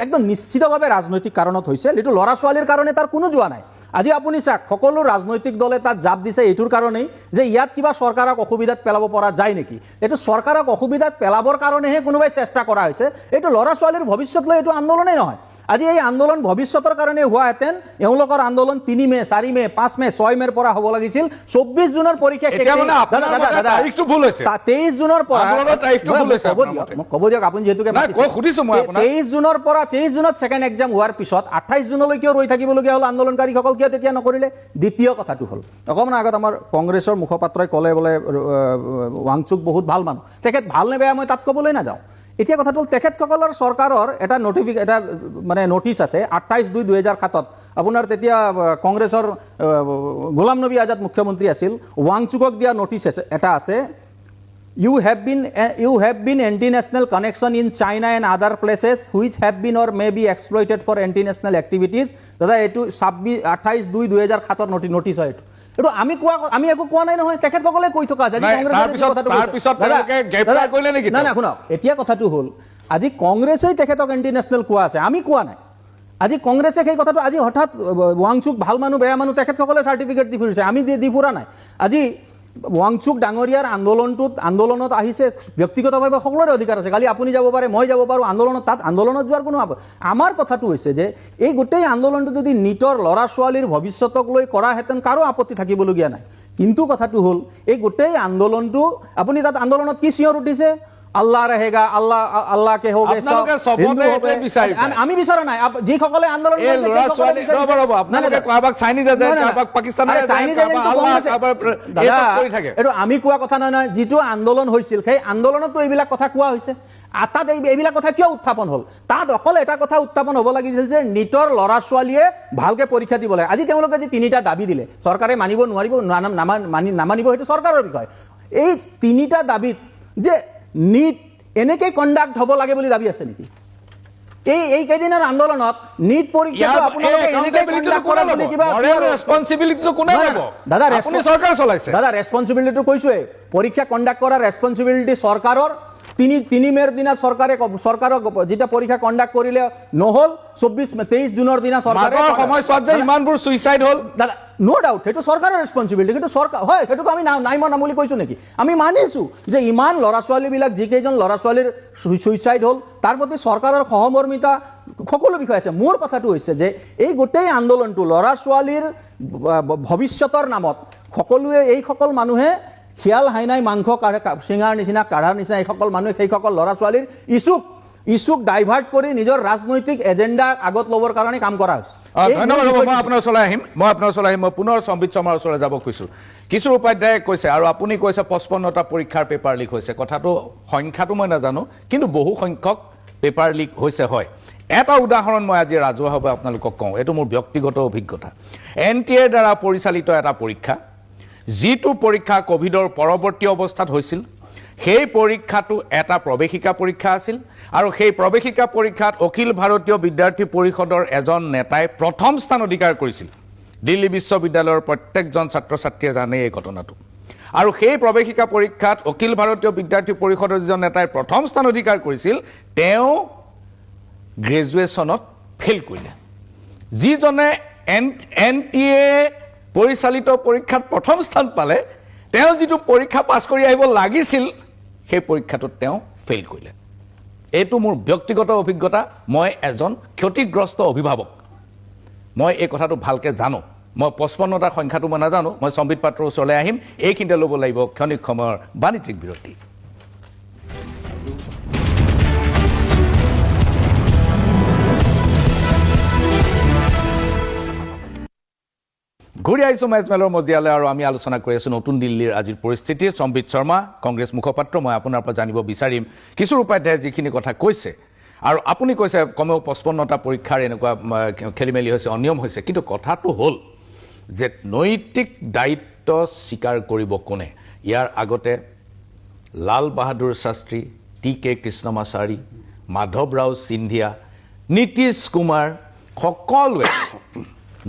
একদম নিশ্চিতভাৱে ৰাজনৈতিক কাৰণত হৈছে। এইটো ল'ৰা ছোৱালীৰ কাৰণে তাৰ কোনো যোৱা নাই। আজি আপুনি চাওক, সকলো ৰাজনৈতিক দলে তাত জাপ দিছে এইটোৰ কাৰণেই যে ইয়াত কিবা চৰকাৰক অসুবিধাত পেলাব পৰা যায় নেকি। এইটো চৰকাৰক অসুবিধাত পেলাবৰ কাৰণেহে কোনোবাই চেষ্টা কৰা হৈছে। এইটো ল'ৰা ছোৱালীৰ ভৱিষ্যত লৈ এইটো আন্দোলনেই নহয়। আজি এই আন্দোলন ভৱিষ্যতৰ কাৰণে হোৱাহেঁতেন এওঁলোকৰ আন্দোলন 3 মে', 4 মে', 5 মে', 6 মে'ৰ পৰা হ'ব লাগিছিল। 24 জুনৰ পৰীক্ষা 23 জুনৰ পৰা ক'ব দিয়ক আপুনি যিহেতুকে 23 জুনৰ পৰা 23 জুনত ছেকেণ্ড এক্সাম হোৱাৰ পিছত 28 জুনলৈ কিয় ৰৈ থাকিবলগীয়া হ'ল আন্দোলনকাৰীসকল? কিয় তেতিয়া নকৰিলে? দ্বিতীয় কথাটো হ'ল, অকণমান আগত আমাৰ কংগ্ৰেছৰ মুখপাত্ৰই ক'লে বোলে ৱাংচুক বহুত ভাল মানুহ। তেখেত ভাল নে বেয়া মই তাত ক'বলৈ নাযাওঁ। এতিয়া কথাটো হ'ল তেখেতসকলৰ চৰকাৰৰ এটা নটিচ আছে 28/2/2007। আপোনাৰ তেতিয়া কংগ্ৰেছৰ গোলাম নবী আজাদ মুখ্যমন্ত্ৰী আছিল। ৱাংচুকক দিয়া নটিচ এটা আছে, you have been anti national connection in China and other places which have been or may be exploited for anti national activities. দাদা এইটো 28/2/2007 নটিচ হয়। এইটো আমি একো কোৱা নাই নহয়, তেখেতসকলে কৈ থকা। না শুনক, এতিয়া কথাটো হ'ল আজি কংগ্ৰেছেই তেখেতক এণ্টি নেশ্যনেল কোৱা আছে, আমি কোৱা নাই। আজি কংগ্ৰেছে সেই কথাটো আজি হঠাৎ ৱাংচুক ভাল মানুহ বেয়া মানুহ তেখেতসকলে চাৰ্টিফিকেট দি ফুৰিছে, আমি দি ফুৰা নাই। আজি ৱাংচুক ডাঙৰীয়াৰ আন্দোলনত আহিছে, ব্যক্তিগতভাৱে সকলোৰে অধিকাৰ আছে। কালি আপুনি যাব পাৰে, মই যাব পাৰোঁ আন্দোলনত, তাত আন্দোলনত যোৱাৰ কোনো আমাৰ কথাটো হৈছে যে এই গোটেই আন্দোলনটো যদি নিটৰ ল'ৰা ছোৱালীৰ ভৱিষ্যতক লৈ কৰাহেঁতেন কাৰো আপত্তি থাকিবলগীয়া নাই। কিন্তু কথাটো হ'ল এই গোটেই আন্দোলনটো আপুনি তাত আন্দোলনত কি চিঞৰ উঠিছে? আল্লাহ रहेगा, আল্লাহ কে হোগে সব। আমি বিচৰা নাই। যিসকলে আন্দোলন এইটো আমি কোৱা কথা নহয়। যিটো আন্দোলন হৈছিল সেই আন্দোলনতো এইবিলাক কথা কোৱা হৈছে। তাত এইবিলাক কথা কিয় উত্থাপন হ'ল? তাত অকল এটা কথা উত্থাপন হ'ব লাগিছিল যে নিটৰ ল'ৰা ছোৱালীয়ে ভালকে পৰীক্ষা দিব লাগে। আজি তেওঁলোকে যি 3টা দাবী দিলে, চৰকাৰে মানিব নোৱাৰিব, নামানিব সেইটো চৰকাৰৰ বিষয়। এই 3টা দাবীত যে নিট এনেকৈ কণ্ডাক্ট হ'ব লাগে বুলি দাবী আছে নেকি? এই কেইদিনৰ আন্দোলনত নিট পৰীক্ষাটো আপোনালোকে এনেকৈ কণ্ডাক্ট কৰে বুলি কিবা
ৰেছপন্সিবিলিটিটো কোনে ল'ব?
দাদা
আপুনি চৰকাৰ চলাইছে।
দাদা ৰেছপন্সিবিলিটিটো কৈছোৱে, পৰীক্ষা কণ্ডাক্ট কৰাৰ ৰেছপন্সিবিলিটি চৰকাৰৰ। 3 মে'ৰ দিনা চৰকাৰক যেতিয়া পৰীক্ষা কণ্ডাক্ট কৰিলে নহ'ল, 23 জুনৰ দিনা চৰকাৰে
সময়ছোৱাত যে ইমানবোৰ ছুইচাইড হ'ল,
দাদা নো ডাউট সেইটো চৰকাৰৰ ৰেছপন্সিবিলিটি। কিন্তু চৰকাৰ হয়, সেইটোতো আমি নাই মনা বুলি কৈছোঁ নেকি? আমি মানিছোঁ যে ইমান ল'ৰা ছোৱালীবিলাক যিকেইজন ল'ৰা ছোৱালীৰ ছুইচাইড হ'ল তাৰ প্ৰতি চৰকাৰৰ সহমৰ্মিতা সকলো বিষয় আছে। মোৰ কথাটো হৈছে যে এই গোটেই আন্দোলনটো ল'ৰা ছোৱালীৰ ভৱিষ্যতৰ নামত সকলোৱে এইসকল মানুহে খিয়াল হাইনাই মাংস চিঙাৰ নিচিনা কাঢ়াৰ নিচিনা এইসকল মানুহে সেইসকল ল'ৰা ছোৱালীৰ ইছুক ডাইভাৰ্ট কৰি নিজৰ ৰাজনৈতিক এজেণ্ডা আগত ল'বৰ কাৰণে কাম কৰা হৈছে।
ধন্যবাদ। মই আপোনাৰ ওচৰলৈ আহিম, মই পুনৰ সম্বিত শৰ্মাৰ ওচৰলৈ যাব খুজিছোঁ। কিশোৰ উপাধ্যায়ে কৈছে আৰু আপুনি কৈছে 55টা পৰীক্ষাৰ পেপাৰ লিক হৈছে। কথাটো সংখ্যাটো মই নাজানো, কিন্তু বহু সংখ্যক পেপাৰ লিক হৈছে। হয়, এটা উদাহৰণ মই আজি ৰাজহুৱাভাৱে আপোনালোকক কওঁ, এইটো মোৰ ব্যক্তিগত অভিজ্ঞতা। NTA দ্বাৰা পৰিচালিত এটা পৰীক্ষা, যিটো পৰীক্ষা ক'ভিডৰ পৰৱৰ্তী অৱস্থাত হৈছিল। সেই পৰীক্ষাটো এটা প্ৰৱেশিকা পৰীক্ষা আছিল আৰু সেই প্ৰৱেশিকা পৰীক্ষাত অখিল ভাৰতীয় বিদ্যাৰ্থী পৰিষদৰ এজন নেতাই প্ৰথম স্থান অধিকাৰ কৰিছিল। দিল্লী বিশ্ববিদ্যালয়ৰ প্ৰত্যেকজন ছাত্ৰ ছাত্ৰীয়ে জানে এই ঘটনাটো। আৰু সেই প্ৰৱেশিকা পৰীক্ষাত অখিল ভাৰতীয় বিদ্যাৰ্থী পৰিষদৰ যিজন নেতাই প্ৰথম স্থান অধিকাৰ কৰিছিল, তেওঁ গ্ৰেজুৱেশ্যনত ফেইল কৰিলে। যিজনে NTA পৰিচালিত পৰীক্ষাত প্ৰথম স্থান পালে, তেওঁ যিটো পৰীক্ষা পাছ কৰি আহিব লাগিছিল সেই পৰীক্ষাটোত তেওঁ ফেইল কৰিলে। এইটো মোৰ ব্যক্তিগত অভিজ্ঞতা। মই এজন ক্ষতিগ্ৰস্ত অভিভাৱক, মই এই কথাটো ভালকৈ জানো। মই 55টা সংখ্যাটো মই নাজানো। মই সম্বিত পাত্ৰৰ ওচৰলৈ আহিম, এইখিনিতে ল'ব লাগিব ক্ষণিক সময়ৰ বাণিজ্যিক বিৰতি। ঘূৰি আহিছোঁ মেজমেলৰ মজিয়ালৈ আৰু আমি আলোচনা কৰি আছোঁ নতুন দিল্লীৰ আজিৰ পৰিস্থিতি। সম্বিত শৰ্মা কংগ্ৰেছ মুখপাত্ৰ, মই আপোনাৰ পৰা জানিব বিচাৰিম কিশোৰ উপাধ্যায়ে যিখিনি কথা কৈছে, আৰু আপুনি কৈছে কমেও 55টা পৰীক্ষাৰ এনেকুৱা খেলি মেলি হৈছে, অনিয়ম হৈছে, কিন্তু কথাটো হ'ল যে নৈতিক দায়িত্ব স্বীকাৰ কৰিব কোনে? ইয়াৰ আগতে লাল বাহাদুৰ শাস্ত্ৰী, TK কৃষ্ণমাচাৰী, মাধৱ ৰাও সিন্ধিয়া, নীতিশ কুমাৰ সকলোৱে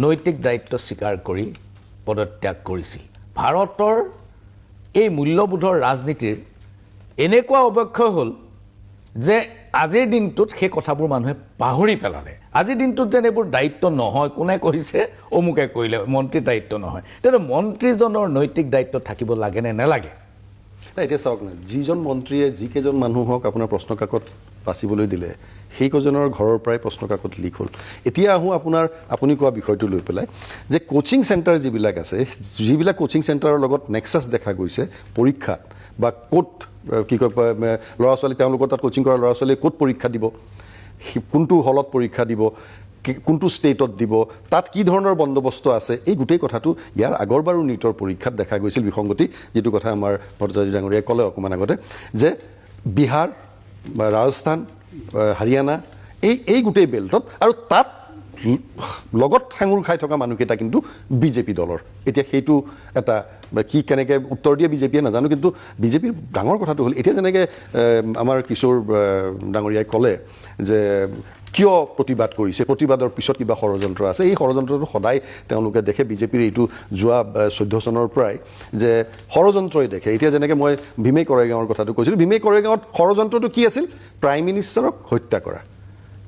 নৈতিক দায়িত্ব স্বীকাৰ কৰি পদত্যাগ কৰিছিল। ভাৰতৰ এই মূল্যবোধৰ ৰাজনীতিৰ এনেকুৱা অৱক্ষয় হ'ল যে আজিৰ দিনটোত সেই কথাবোৰ মানুহে পাহৰি পেলালে। আজিৰ দিনটোত যেন এইবোৰ দায়িত্ব নহয়, কোনে কৰিছে, অমুকে কৰিলে, মন্ত্ৰীৰ দায়িত্ব নহয়। তেন্তে মন্ত্ৰীজনৰ নৈতিক দায়িত্ব থাকিব লাগে নে নেলাগে?
এতিয়া চাওক না, যিজন মন্ত্ৰীয়ে যিকেইজন মানুহক আপোনাৰ প্ৰশ্ন কাকত বাচিবলৈ দিলে সেইকেইজনৰ ঘৰৰ পৰাই প্ৰশ্ন কাকত লিক হ'ল। এতিয়া আহোঁ আপুনি কোৱা বিষয়টো লৈ পেলাই যে কোচিং চেণ্টাৰ যিবিলাক আছে, যিবিলাক কোচিং চেণ্টাৰৰ লগত নেক্সাছ দেখা গৈছে পৰীক্ষাত, বা ক'ত কি কয় ল'ৰা ছোৱালী, তেওঁলোকৰ তাত কোচিং কৰা ল'ৰা ছোৱালীয়ে ক'ত পৰীক্ষা দিব, কোনটো হলত পৰীক্ষা দিব, কোনটো ষ্টেটত দিব, তাত কি ধৰণৰ বন্দোবস্ত আছে, এই গোটেই কথাটো ইয়াৰ আগৰবাৰো নীটৰ পৰীক্ষাত দেখা গৈছিল বিসংগতি, যিটো কথা আমাৰ ভট্টাচাৰ্য ডাঙৰীয়াই ক'লে অকণমান আগতে, যে বিহাৰ বা ৰাজস্থান, হাৰিয়ানা, এই গোটেই বেল্টত, আৰু তাত লগত সাঙুৰ খাই থকা মানুহকেইটা কিন্তু বিজেপি দলৰ। এতিয়া সেইটো এটা কি কেনেকৈ উত্তৰ দিয়ে বিজেপিয়ে নাজানো, কিন্তু বিজেপিৰ ডাঙৰ কথাটো হ'ল এতিয়া যেনেকৈ আমাৰ কিশোৰ ডাঙৰীয়াই ক'লে যে কিয় প্ৰতিবাদ কৰিছে, প্ৰতিবাদৰ পিছত কিবা ষড়যন্ত্ৰ আছে। এই ষড়যন্ত্ৰটো সদায় তেওঁলোকে দেখে, বিজেপিৰ এইটো যোৱা 14 চনৰ পৰাই যে ষড়যন্ত্ৰই দেখে। এতিয়া যেনেকৈ মই ভীমে কৰেগাঁৱৰ কথাটো কৈছিলোঁ, ভীমে কৰেগাঁৱত ষড়যন্ত্ৰটো কি আছিল? প্ৰাইম মিনিষ্টাৰক হত্যা কৰা।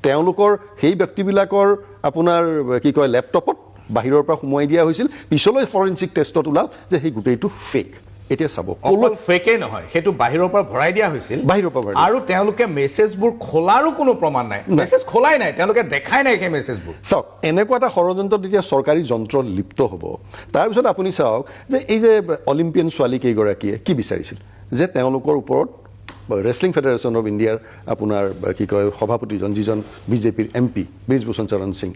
তেওঁলোকৰ সেই ব্যক্তিবিলাকৰ আপোনাৰ কি কয় লেপটপত বাহিৰৰ পৰা সোমোৱাই দিয়া হৈছিল, পিছলৈ ফৰেনচিক টেষ্টত ওলাল যে সেই গোটেইটো ফেক। এতিয়া চাব,
অকল ফেকেই নহয়, সেইটো বাহিৰৰ পৰা ভৰাই দিয়া হৈছিল,
বাহিৰৰ পৰা ভৰাই,
আৰু তেওঁলোকে মেছেজবোৰ খোলাৰো কোনো প্ৰমাণ নাই, মেছেজ খোলাই নাই, তেওঁলোকে দেখাই নাই সেই মেছেজবোৰ।
চাওক, এনেকুৱা এটা ষড়যন্ত্ৰত যেতিয়া চৰকাৰী যন্ত্ৰ লিপ্ত হ'ব, তাৰপিছত আপুনি চাওক যে এই যে অলিম্পিয়ান ছোৱালী কেইগৰাকীয়ে কি বিচাৰিছিল যে তেওঁলোকৰ ওপৰত ৰেছলিং ফেডাৰেশ্যন অফ ইণ্ডিয়াৰ আপোনাৰ কি কয় সভাপতিজন, যিজন বিজেপিৰ MP ব্ৰিজভূষণ চৰণ সিং,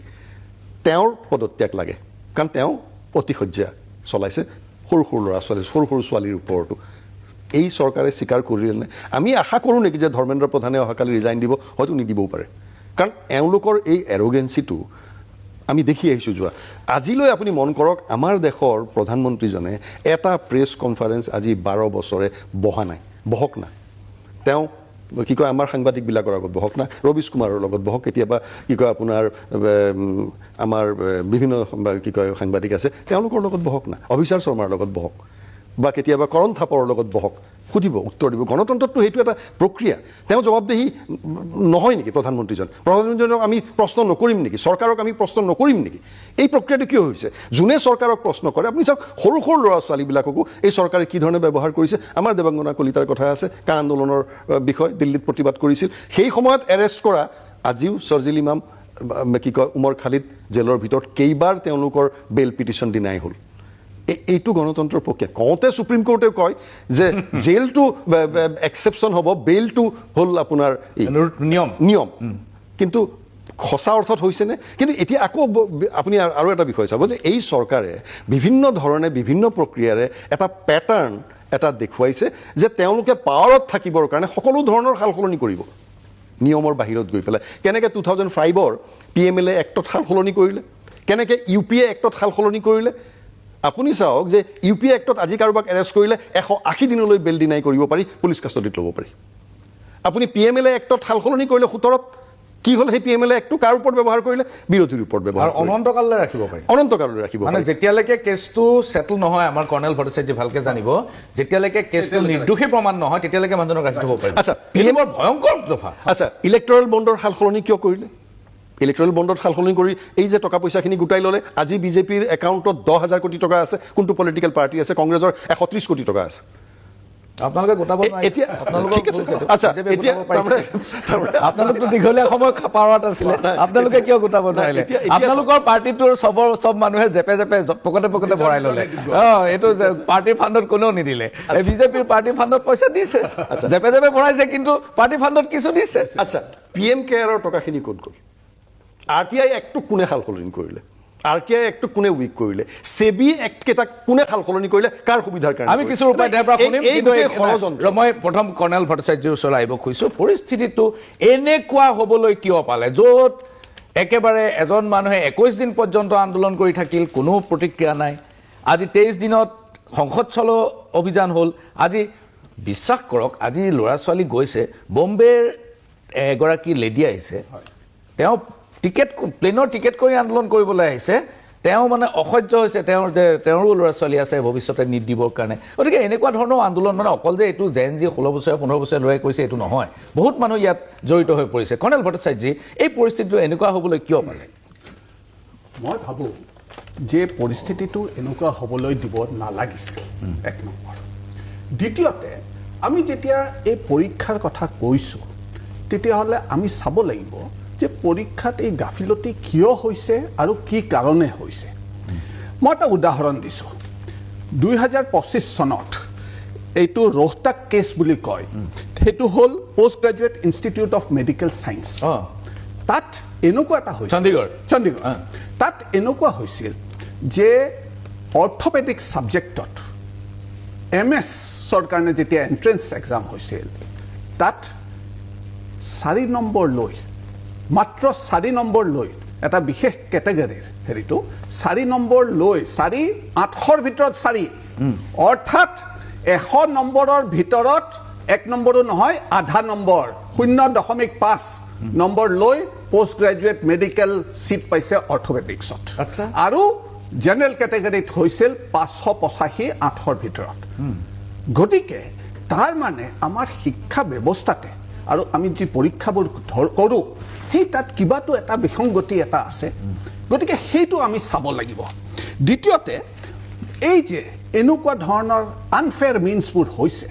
তেওঁৰ পদত্যাগ লাগে, কাৰণ তেওঁ অতিশয্যা চলাইছে সৰু সৰু ল'ৰা ছোৱালী, সৰু সৰু ছোৱালীৰ ওপৰতো। এই চৰকাৰে স্বীকাৰ কৰিলে নাই? আমি আশা কৰোঁ নেকি যে ধৰ্মেন্দ্ৰ প্ৰধানে অহাকালি ৰিজাইন দিব? হয়তো নিদিবও পাৰে, কাৰণ এওঁলোকৰ এই এৰোগেঞ্চিটো আমি দেখি আহিছোঁ যোৱা। আজিলৈ আপুনি মন কৰক, আমাৰ দেশৰ প্ৰধানমন্ত্ৰীজনে এটা প্ৰেছ কনফাৰেঞ্চ আজি 12 বছৰে বহক না। তেওঁ কি কয় আমাৰ সাংবাদিকবিলাকৰ আগত বহক না, ৰবীশ কুমাৰৰ লগত বহক, কেতিয়াবা কি কয় আপোনাৰ আমাৰ বিভিন্ন কি কয় সাংবাদিক আছে তেওঁলোকৰ লগত বহক না, অভিচাৰ শৰ্মাৰ লগত বহক, বা কেতিয়াবা কৰণ থাপৰৰ লগত বহক, সুধিব, উত্তৰ দিব। গণতন্ত্ৰতটো সেইটো এটা প্ৰক্ৰিয়া। তেওঁ জবাবদেহি নহয় নেকি প্ৰধানমন্ত্ৰীজনক আমি প্ৰশ্ন নকৰিম নেকি? চৰকাৰক আমি প্ৰশ্ন নকৰিম নেকি? এই প্ৰক্ৰিয়াটো কিয় হৈছে? যোনে চৰকাৰক প্ৰশ্ন কৰে, আপুনি চাওক সৰু সৰু ল'ৰা ছোৱালীবিলাককো এই চৰকাৰে কি ধৰণে ব্যৱহাৰ কৰিছে। আমাৰ দেৱাংগনা কলিতাৰ কথা আছে, কা আন্দোলনৰ বিষয়, দিল্লীত প্ৰতিবাদ কৰিছিল, সেই সময়ত এৰেষ্ট কৰা আজিও চৰ্জিল ইমাম, কি কয় উমৰ খালিদ জেলৰ ভিতৰত কেইবাৰ তেওঁলোকৰ বেইল পিটিশ্যন ডিনাই হ'ল। এইটো গণতন্ত্ৰৰ প্ৰক্ৰিয়া। কওঁতে সুপ্ৰিম কোৰ্টে কয় যে জেলটো এক্সেপশ্যন হ'ব, বেইলটো হ'ল আপোনাৰ নিয়ম, কিন্তু সঁচা অৰ্থত হৈছেনে? কিন্তু এতিয়া আকৌ আপুনি আৰু এটা বিষয় চাব যে এই চৰকাৰে বিভিন্ন ধৰণে বিভিন্ন প্ৰক্ৰিয়াৰে এটা পেটাৰ্ণ এটা দেখুৱাইছে যে তেওঁলোকে পাৱাৰত থাকিবৰ কাৰণে সকলো ধৰণৰ সাল সলনি কৰিব নিয়মৰ বাহিৰত গৈ পেলাই। কেনেকৈ 2005ৰ PMLA এক্টত সাল সলনি কৰিলে, কেনেকৈ UPA এক্টত সাল সলনি কৰিলে। আপুনি চাওক যে UPA এক্টত আজি কাৰোবাক এৰেষ্ট কৰিলে 180 দিনলৈ বেল ডিনাই কৰিব পাৰি, পুলিচ কাষ্টডিত ল'ব পাৰি। আপুনি PMLA এক্টত সাল সলনি কৰিলে 17ত, কি হ'ল সেই PMLA এক্টটো কাৰ ওপৰত ব্যৱহাৰ কৰিলে? বিৰোধীৰ ওপৰত ব্যৱহাৰ,
অনন্তকাললৈ ৰাখিব পাৰি,
অনন্তকাললৈ ৰাখিব
মানে যেতিয়ালৈকে কেছটো সেটল নহয়। আমাৰ কৰ্ণেল ভট্টাচাৰ্যই ভালকে জানিব, যেতিয়ালৈকে কেছটো নিৰ্দোষী প্ৰমাণ নহয় তেতিয়ালৈকে মানুহজনক ৰাখি থ'ব পাৰি।
আচ্ছা,
বৰ ভয়ংকৰ দফা।
আচ্ছা, ইলেক্টৰেল বণ্ডৰ সাল সলনি কিয় কৰিলে? ইলেক্টৰেল বণ্ডত সাল সলনি কৰি এই যে টকা পইচাখিনি গোটাই ল'লে, আজি বিজেপিৰ একাউণ্টত 10,000 কোটি টকা আছে, কোনটো পলিটিকেল পাৰ্টি আছে? কংগ্ৰেছৰ 130 কোটি টকা আছে। আপোনালোকে গোটাব এতিয়া, ঠিক আছে। আচ্ছা, এতিয়া
আপোনালোকতো দীঘলীয়া সময় পাৱাৰত আছিলে, আপোনালোকে কিয় গোটাব নোৱাৰিলে? আপোনালোকৰ পাৰ্টিটোৰ চব মানুহে জেপে পকেটে ভৰাই ল'লে। এইটো পাৰ্টিৰ ফাণ্ডত কোনেও নিদিলে, বিজেপিৰ পাৰ্টি ফাণ্ডত পইচা দিছে, জেপে ভৰাইছে, কিন্তু পাৰ্টি ফাণ্ডত কিছু দিছে।
আচ্ছা, PM কেয়াৰৰ টকাখিনি ক'ত গ'ল? RTI এক্টটো কোনে সাল সলনি কৰিলে? RTI এক্টটো কোনে উইক কৰিলে, সেবি এক্ট কেইটা কোনে খাল সলনি কৰিলে, কাৰ সুবিধাৰ কাৰণে
আমি কিছু উপাধ্যায়ৰ পৰা শুনিম, কিন্তু
ষড়যন্ত্ৰ
মই প্ৰথম কৰ্ণেল ভট্টাচাৰ্যৰ ওচৰলৈ আহিব খুজিছোঁ। পৰিস্থিতিটো এনেকুৱা হ'বলৈ কিয় পালে, য'ত একেবাৰে এজন মানুহে 21 দিন পৰ্যন্ত আন্দোলন কৰি থাকিল, কোনো প্ৰতিক্ৰিয়া নাই। আজি 23 দিনত সংসদ চলো অভিযান হ'ল। আজি বিশ্বাস কৰক, আজি ল'ৰা ছোৱালী গৈছে, বম্বেৰ এগৰাকী লেডি আহিছে, তেওঁ প্লেনৰ টিকেট কৰি আন্দোলন কৰিবলৈ আহিছে। তেওঁ মানে অসহ্য হৈছে, তেওঁৰো ল'ৰা ছোৱালী আছে ভৱিষ্যতে নিট দিবৰ কাৰণে। গতিকে এনেকুৱা ধৰণৰ আন্দোলন মানে অকল যে এইটো জেন জি 16 বছৰীয়া 15 বছৰীয়া ল'ৰাই কৈছে এইটো নহয়, বহুত মানুহ ইয়াত জড়িত হৈ পৰিছে। কৰ্ণেল ভট্টাচাৰ্যজী, এই পৰিস্থিতিটো এনেকুৱা হ'বলৈ কিয় পালে?
মই ভাবোঁ যে পৰিস্থিতিটো এনেকুৱা হ'বলৈ দিব নালাগিছিল, এক নম্বৰ। দ্বিতীয়তে, আমি যেতিয়া এই পৰীক্ষাৰ কথা কৈছোঁ, তেতিয়াহ'লে আমি চাব লাগিব যে পৰীক্ষাত এই গাফিলতি কিয় হৈছে আৰু কি কাৰণে হৈছে। মই এটা উদাহৰণ দিছোঁ। 2025 চনত এইটো ৰোহটাক কেছ বুলি কয়, সেইটো হ'ল post graduate institute of medical science. তাত এনেকুৱা এটা হৈছিল, চণ্ডীগড়, তাত এনেকুৱা হৈছিল যে অৰ্থপেডিক ছাবজেক্টত MS কাৰণে যেতিয়া এণ্ট্ৰেন্স এক্সাম হৈছিল, তাত 4 নম্বৰ লৈ, মাত্ৰ 4 নম্বৰ লৈ, এটা বিশেষ কেটেগৰীৰ হেৰিটো 4 নম্বৰ লৈ, 800ৰ ভিতৰত 4, অৰ্থাৎ 100 নম্বৰৰ ভিতৰত 1 নম্বৰো নহয়, আধা নম্বৰ, 0.5 নম্বৰ লৈ পোষ্ট গ্ৰেজুৱেট মেডিকেল চিট পাইছে অৰ্থপেডিক্সত। আৰু জেনেৰেল কেটেগৰীত হৈছিল 585, 800ৰ ভিতৰত। গতিকে তাৰ মানে আমাৰ শিক্ষা ব্যৱস্থাতে আৰু আমি যি পৰীক্ষাবোৰ কৰোঁ, সেই তাত কিবাটো এটা বিসংগতি এটা আছে। গতিকে সেইটো আমি চাব লাগিব। দ্বিতীয়তে, এই যে এনেকুৱা ধৰণৰ আনফেয়াৰ মিনছবোৰ হৈছে,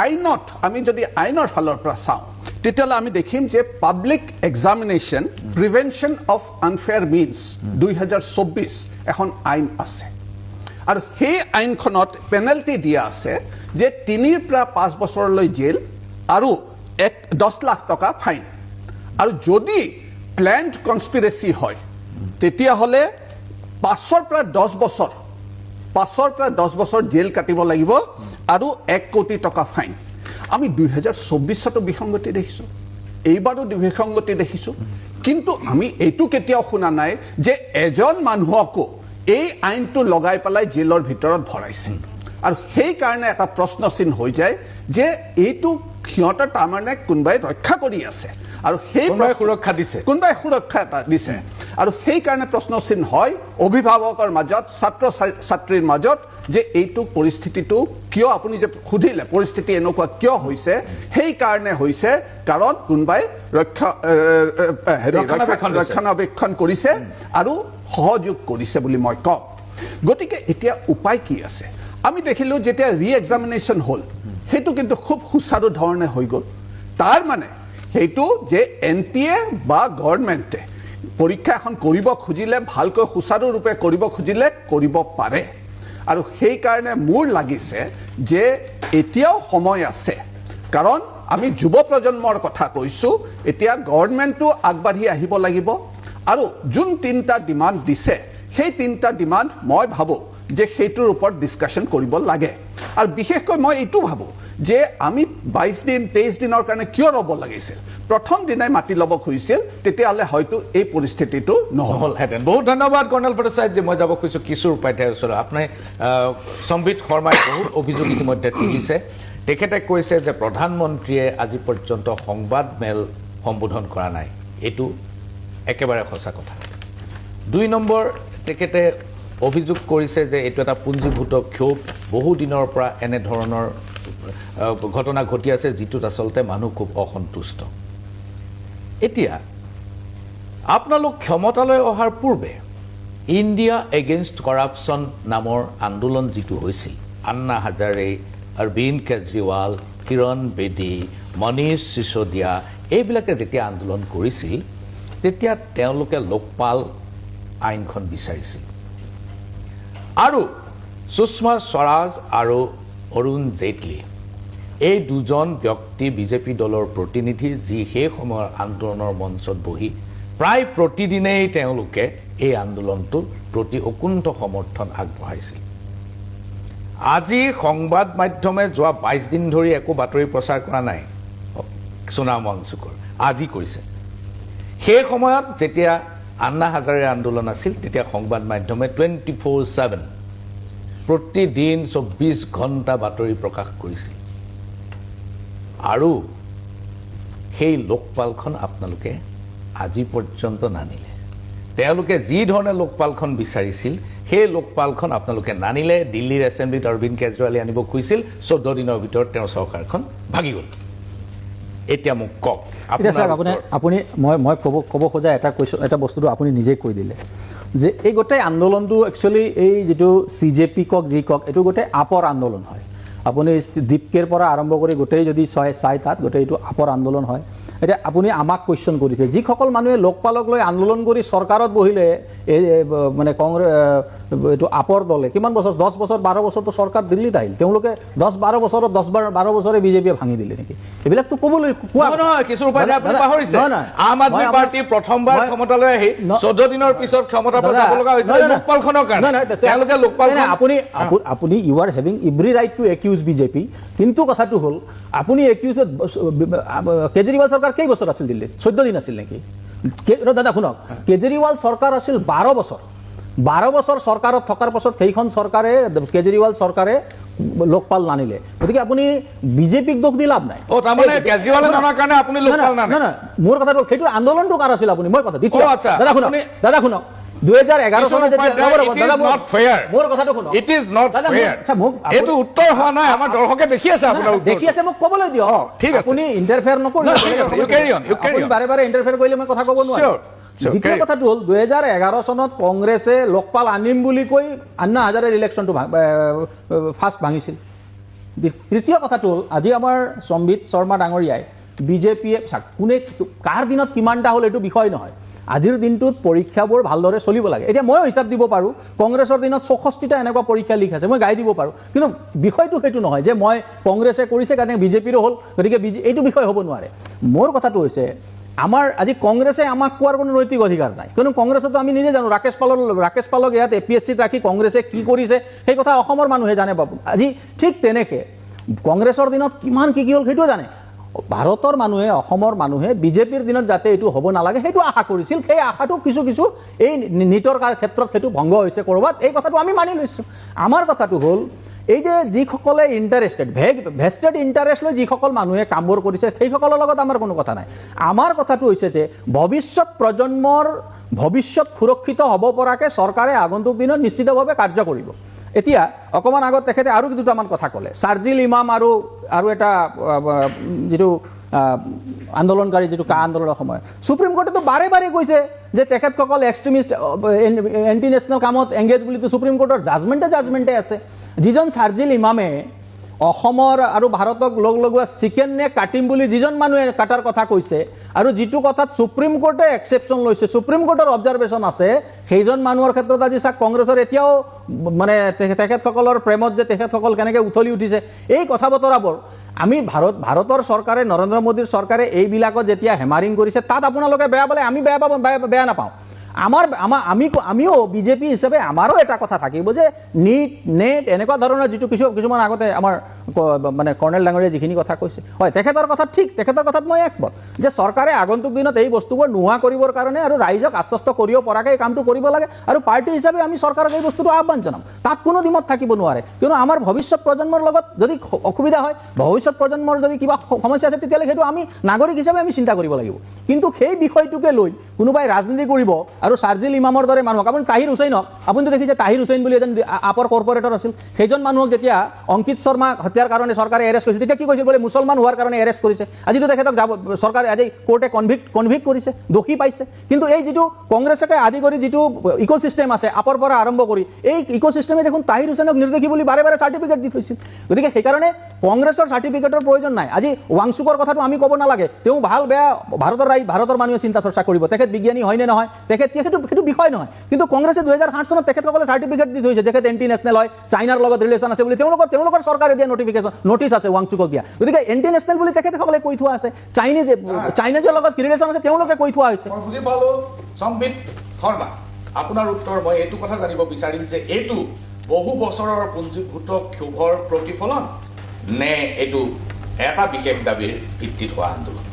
আইনত আমি যদি আইনৰ ফালৰ পৰা চাওঁ, তেতিয়াহ'লে আমি দেখিম যে public examination prevention of unfair means 2024 এখন আইন আছে। আৰু সেই আইনখনত পেনাল্টি দিয়া আছে যে 3 পৰা 5 বছৰলৈ জেল আৰু 10 লাখ টকা ফাইন। আৰু যদি প্লেণ্ড কনস্পিৰেচি হয়, তেতিয়াহ'লে 5 পৰা 10 বছৰ জেল কাটিব লাগিব আৰু 1 কোটি টকা ফাইন। আমি 2024তো বিসংগতি দেখিছোঁ, এইবাৰো বিসংগতি দেখিছোঁ। কিন্তু আমি এইটো কেতিয়াও শুনা নাই যে এজন মানুহকো এই আইনটো লগাই পেলাই জেলৰ ভিতৰত ভৰাইছে। আৰু সেইকাৰণে এটা প্ৰশ্নচিন হৈ যায় যে এইটো সিহঁতৰ তাৰমানে কোনোবাই ৰক্ষা কৰি আছে আৰু সেই
সুৰক্ষা দিছে,
কোনোবাই সুৰক্ষা এটা দিছে। আৰু সেইকাৰণে প্ৰশ্নচিন হয় অভিভাৱকৰ মাজত, ছাত্ৰ ছাত্ৰীৰ মাজত, যে এইটো পৰিস্থিতিটো কিয়, আপুনি যে সুধিলে পৰিস্থিতি এনেকুৱা কিয় হৈছে, সেইকাৰণে হৈছে কাৰণ কোনোবাই ৰক্ষণাবেক্ষণ কৰিছে আৰু সহযোগ কৰিছে বুলি মই কওঁ। গতিকে এতিয়া উপায় কি আছে? আমি দেখিলোঁ যেতিয়া ৰি এক্সামিনেশ্যন হ'ল, সেইটো কিন্তু খুব সুচাৰু ধৰণে হৈ গ'ল। তাৰ মানে সেইটো যে NTA বা গভৰ্ণমেণ্টে পৰীক্ষা এখন কৰিব খুজিলে, ভালকৈ সুচাৰুৰূপে কৰিব খুজিলে কৰিব পাৰে। আৰু সেইকাৰণে মোৰ লাগিছে যে এতিয়াও সময় আছে, কাৰণ আমি যুৱ প্ৰজন্মৰ কথা কৈছোঁ। এতিয়া গভৰ্ণমেণ্টটো আগবাঢ়ি আহিব লাগিব আৰু যোন 3টা ডিমাণ্ড দিছে, সেই 3টা ডিমাণ্ড মই ভাবোঁ যে সেইটোৰ ওপৰত ডিছকাশ্যন কৰিব লাগে। আৰু বিশেষকৈ মই এইটো ভাবোঁ যে আমি 22 দিন 23 দিনৰ কাৰণে কিয় ৰ'ব লাগিছিল? প্ৰথম দিনাই মাতি ল'ব খুজিছিল, তেতিয়াহ'লে হয়তো এই পৰিস্থিতিটো নহ'লহেঁতেন।
বহুত ধন্যবাদ কৰ্ণেল ভট্টাচাৰ্য। মই যাব খুজিছোঁ কিশোৰ উপাধ্যায়ৰ ওচৰত। আপুনি সম্বিত শৰ্মাই বহুত অভিযোগ ইতিমধ্যে তুলিছে। তেখেতে কৈছে যে প্ৰধানমন্ত্ৰীয়ে আজি পৰ্যন্ত সংবাদ মেল সম্বোধন কৰা নাই। এইটো একেবাৰে সঁচা কথা। 2 নম্বৰ, তেখেতে অভিযোগ কৰিছে যে এইটো এটা পুঞ্জীভূত ক্ষোভ, বহু দিনৰ পৰা এনেধৰণৰ ঘটনা ঘটি আছে, যিটোত আচলতে মানুহ খুব অসন্তুষ্ট। এতিয়া আপোনালোক ক্ষমতালৈ অহাৰ পূৰ্বে ইণ্ডিয়া এগেইনষ্ট কৰাপশ্যন নামৰ আন্দোলন যিটো হৈছিল, আন্না হাজাৰে, অৰবিন্দ কেজৰিৱাল, কিৰণ বেদী, মনীষ সিসোদিয়া, এইবিলাকে যেতিয়া আন্দোলন কৰিছিল, তেতিয়া তেওঁলোকে লোকপাল আইনখন বিচাৰিছিল। আৰু সুষমা স্বৰাজ আৰু অৰুণ জেটলী, এই দুজন ব্যক্তি বিজেপি দলৰ প্ৰতিনিধি, যি সেই সময়ৰ আন্দোলনৰ মঞ্চত বহি প্ৰায় প্ৰতিদিনেই তেওঁলোকে এই আন্দোলনটোৰ প্ৰতি অকুণ্ঠ সমৰ্থন আগবঢ়াইছিল। আজি সংবাদ মাধ্যমে যোৱা 22 দিন ধৰি একো বাতৰি প্ৰচাৰ কৰা নাই সোণাম ৱাংচুকৰ, আজি কৰিছে। সেই সময়ত যেতিয়া আন্না হাজাৰে আন্দোলন আছিল তেতিয়া সংবাদ মাধ্যমে 24/7 প্ৰতিদিন 24 ঘণ্টা বাতৰি প্ৰকাশ কৰিছিল। আৰু সেই লোকপালখন আপোনালোকে আজি পৰ্যন্ত নানিলে। তেওঁলোকে যি ধৰণে লোকপালখন বিচাৰিছিল সেই লোকপালখন আপোনালোকে নানিলে। দিল্লীৰ এছেম্বলিত অৰবিন্দ কেজৰিৱালে আনিব খুজিছিল, 14 দিনৰ ভিতৰত তেওঁৰ চৰকাৰখন ভাগি গ'ল। এতিয়া মোক কওক
এতিয়া চাওক, আপুনি মই ক'ব খোজা এটা বস্তুটো আপুনি নিজেই কৈ দিলে যে এই গোটেই আন্দোলনটো একচুৱেলি এই যিটো CJP কওক যি কওক এইটো গোটেই আপৰ আন্দোলন হয়। আপুনি দীপকেৰ পৰা আৰম্ভ কৰি গোটেই যদি চাই তাত গোটেই এইটো আপৰ আন্দোলন হয়। এতিয়া আপুনি আমাক কুৱেশ্যন কৰিছে, যিসকল মানুহে লোকপালক লৈ আন্দোলন কৰি চৰকাৰত বহিলে এই মানে এইটো আপৰ দলে কিমান বছৰ 10 বছৰ 12 বছৰতো চৰকাৰ দিল্লীত আহিল, তেওঁলোকে 10-12 বছৰত 10-12 বছৰে বিজেপিয়ে ভাঙি দিলে নেকি? এইবিলাকতো ক'বলৈ
নহয়। কিছু উপায় আপুনি পাহৰিছে, আম আদমি পাৰ্টি প্ৰথমবাৰ ক্ষমতালৈ আহি 14 দিনৰ পিছত ক্ষমতা যাব লগা হৈছিল লোকপালখনৰ কাৰণে। তেওঁলোকে লোকপালখন
আপুনি you are having every right to accuse BJP, কিন্তু কথাটো হ'ল আপুনি একিউজত কেজৰিৱাল চৰকাৰ কেই বছৰ আছিল দিল্লীত? 14 দিন আছিল নেকি? দাদা শুনক, কেজৰিৱাল চৰকাৰ আছিল 12 বছৰ। 12 বছৰ চৰকাৰত থকাৰ পাছত সেইখন চৰকাৰে কেজৰিৱাল চৰকাৰে লোকপাল নানিলে। গতিকে আপুনি বিজেপিক দোষ দি লাভ নাই।
তাৰমানে কেজৰিৱালে ননাৰ কাৰণে আপুনি লোকপাল নানে?
মোৰ কথাটো সেইটো আন্দোলনটো কাৰ আছিল আপুনি? মই কথা দ্বিতীয় দাদা শুনক 2011 চনত মোৰ কথাটো শুনক,
ইট ইজ নট ফেয়াৰ। এইটো উত্তৰ হোৱা নাই, আমাৰ দৰ্শকে দেখি আছে, আপোনাৰ
দেখি আছে, মোক ক'বলৈ দিয়ক।
ঠিক আছে,
আপুনি ইণ্টাৰফেয়াৰ নকৰিব, বাৰে বাৰে ইণ্টাৰফেয়াৰ কৰিলে মই কথা ক'ব নোৱাৰিম। দ্বিতীয় কথাটো হ'ল 2011 চনত কংগ্ৰেছে লোকপাল আনিম বুলি কৈ আন্না হাজাৰেৰ ইলেকশ্যনটো ফাৰ্ষ্ট ভাঙিছিল। তৃতীয় কথাটো হ'ল আজি আমাৰ সম্বিত শৰ্মা ডাঙৰীয়াই বিজেপিয়ে কোনে কাৰ দিনত কিমানটা হ'ল এইটো বিষয় নহয়। আজিৰ দিনটোত পৰীক্ষাবোৰ ভালদৰে চলিব লাগে। এতিয়া ময়ো হিচাপ দিব পাৰোঁ, কংগ্ৰেছৰ দিনত 64টা এনেকুৱা পৰীক্ষা লিক আছে, মই গাই দিব পাৰোঁ। কিন্তু বিষয়টো সেইটো নহয় যে মই কংগ্ৰেছে কৰিছে কাৰণে বিজেপিৰো হ'ল, গতিকে এইটো বিষয় হ'ব নোৱাৰে। মোৰ কথাটো হৈছে আমাৰ আজি কংগ্ৰেছে আমাক কোৱাৰ কোনো নৈতিক অধিকাৰ নাই, কিয়নো কংগ্ৰেছতো আমি নিজে জানো ৰাকেশ পালক ইয়াত APSCত ৰাখি কংগ্ৰেছে কি কৰিছে সেই কথা অসমৰ মানুহে জানে বাবু। আজি ঠিক তেনেকৈ কংগ্ৰেছৰ দিনত কিমান কি হ'ল সেইটোও জানে। ভাৰতৰ মানুহে, অসমৰ মানুহে বিজেপিৰ দিনত যাতে এইটো হ'ব নালাগে সেইটো আশা কৰিছিল। সেই আশাটো কিছু এই নীটৰ ক্ষেত্ৰত সেইটো ভংগ হৈছে ক'ৰবাত, এই কথাটো আমি মানি লৈছোঁ। আমাৰ কথাটো হ'ল এই যে যিসকলে ভেষ্টেড ইণ্টাৰেষ্ট লৈ যিসকল মানুহে কামবোৰ কৰিছে সেইসকলৰ লগত আমাৰ কোনো কথা নাই। আমাৰ কথাটো হৈছে যে ভৱিষ্যত প্ৰজন্মৰ ভৱিষ্যত সুৰক্ষিত হ'ব পৰাকৈ চৰকাৰে আগন্তুক দিনত নিশ্চিতভাৱে কাৰ্য কৰিব। এতিয়া অকণমান আগত তেখেতে আৰু দুটামান কথা ক'লে, চাৰ্জিল ইমাম আৰু এটা যিটো আন্দোলনকাৰী যিটো আন্দোলনৰ সময়ত সুপ্ৰিম কোৰ্টেতো বাৰে বাৰে কৈছে যে তেখেতসকল এক্সট্ৰিমিষ্ট এণ্টি নেশ্যনেল কামত এংগেজ বুলিতো সুপ্ৰিম কোৰ্টৰ জাজমেণ্টে আছে। যিজন চাৰ্জিল ইমামে অসমৰ আৰু ভাৰতক লগোৱা চিকেন নে কাটিম বুলি যিজন মানুহে কাটাৰ কথা কৈছে আৰু যিটো কথাত সুপ্ৰিম কোৰ্টে এক্সেপশ্যন লৈছে, সুপ্ৰিম কোৰ্টৰ অবজাৰভেশ্যন আছে, সেইজন মানুহৰ ক্ষেত্ৰত আজি চাওক কংগ্ৰেছৰ এতিয়াও মানে তেখেতসকলৰ প্ৰেমত যে তেখেতসকল কেনেকৈ উঠলি উঠিছে এই কথা বতৰাবোৰ আমি ভাৰতৰ চৰকাৰে, নৰেন্দ্ৰ মোদীৰ চৰকাৰে এইবিলাকত যেতিয়া হেমাৰিং কৰিছে তাত আপোনালোকে বেয়া পালে আমি বেয়া নাপাওঁ। আমিও বিজেপি হিচাপে আমাৰো এটা কথা থাকিব যে নেট এনেকুৱা ধৰণৰ যিটো কিছুমান আগতে আমাৰ মানে কৰ্ণেল ডাঙৰীয়াই যিখিনি কথা কৈছে, হয় তেখেতৰ কথাত ঠিক, তেখেতৰ কথাত মই একমত যে চৰকাৰে আগন্তুক দিনত এই বস্তুবোৰ নোহোৱা কৰিবৰ কাৰণে আৰু ৰাইজক আশ্বস্ত কৰিব পৰাকৈ এই কামটো কৰিব লাগে। আৰু পাৰ্টি হিচাপে আমি চৰকাৰক এই বস্তুটো আহ্বান জনাম, তাত কোনো দিমত থাকিব নোৱাৰে। কিয়নো আমাৰ ভৱিষ্যত প্ৰজন্মৰ লগত যদি অসুবিধা হয়, ভৱিষ্যত প্ৰজন্মৰ যদি কিবা সমস্যা আছে তেতিয়াহ'লে সেইটো আমি নাগৰিক হিচাপে আমি চিন্তা কৰিব লাগিব। কিন্তু সেই বিষয়টোকে লৈ কোনোবাই ৰাজনীতি কৰিব আৰু চাৰ্জিল ইমামৰ দৰে মানুহক, আপুনি তাহিৰ হুছেইনক আপুনিতো দেখিছে, তাহিৰ হুছেইন বুলি এজন আপৰ কৰ্পৰেটৰ আছিল, সেইজন মানুহক যেতিয়া অংকিত শৰ্মা হত্যাৰ কাৰণে চৰকাৰে এৰেষ্ট কৰিছিল তেতিয়া কি কৈছিল বোলে মুছলমান হোৱাৰ কাৰণে এৰেষ্ট কৰিছে। আজিতো তেখেতক চৰকাৰে আজি কোৰ্টে কনভিক্ট কৰিছে, দোষী পাইছে। কিন্তু এই যিটো কংগ্ৰেছকে আদি কৰি যিটো ইক'চিষ্টেম আছে আপৰ পৰা আৰম্ভ কৰি, এই ইক'চিষ্টেমে দেখোন তাহিৰ হুছেইনক নিৰ্দোষী বুলি বাৰে বাৰে চাৰ্টিফিকেট দি থৈছিল। গতিকে সেইকাৰণে কংগ্ৰেছৰ চাৰ্টিফিকেটৰ প্ৰয়োজন নাই। আজি ৱাংচুকৰ কথাটো আমি ক'ব নালাগে, তেওঁ ভাল বেয়া ভাৰতৰ মানুহে চিন্তা চৰ্চা কৰিব, তেখেত বিজ্ঞানী হয় নে নহয়, সেইটো বিষয় নহয়। কিন্তু কংগ্ৰেছে 2008 চনত তেখেতসকলে চাৰ্টিফিকেট দি থৈছে, তেখেত এণ্টি নেশ্যনেল হয়, চাইনাৰ লগত ৰিলেশ্যন আছে বুলি তেওঁলোকৰ চৰকাৰে দিয়া নটিছ আছে ৱাংচুকক দিয়া। গতিকে এণ্টি নেশ্যনেল বুলি তেখেতসকলে কৈ থোৱা আছে, চাইনিজৰ লগত ৰিলেশ্যন আছে তেওঁলোকে কৈ থোৱা হৈছে।
বুজি পালোঁ সম্বিত শৰ্মা, আপোনাৰ উত্তৰ মই এইটো কথা জানিব বিচাৰিম যে এইটো বহু বছৰৰ পুঞ্জীভূত ক্ষোভৰ প্ৰতিফলন নে এইটো এটা বিশেষ দাবীৰ ভিত্তিত হোৱা আন্দোলন?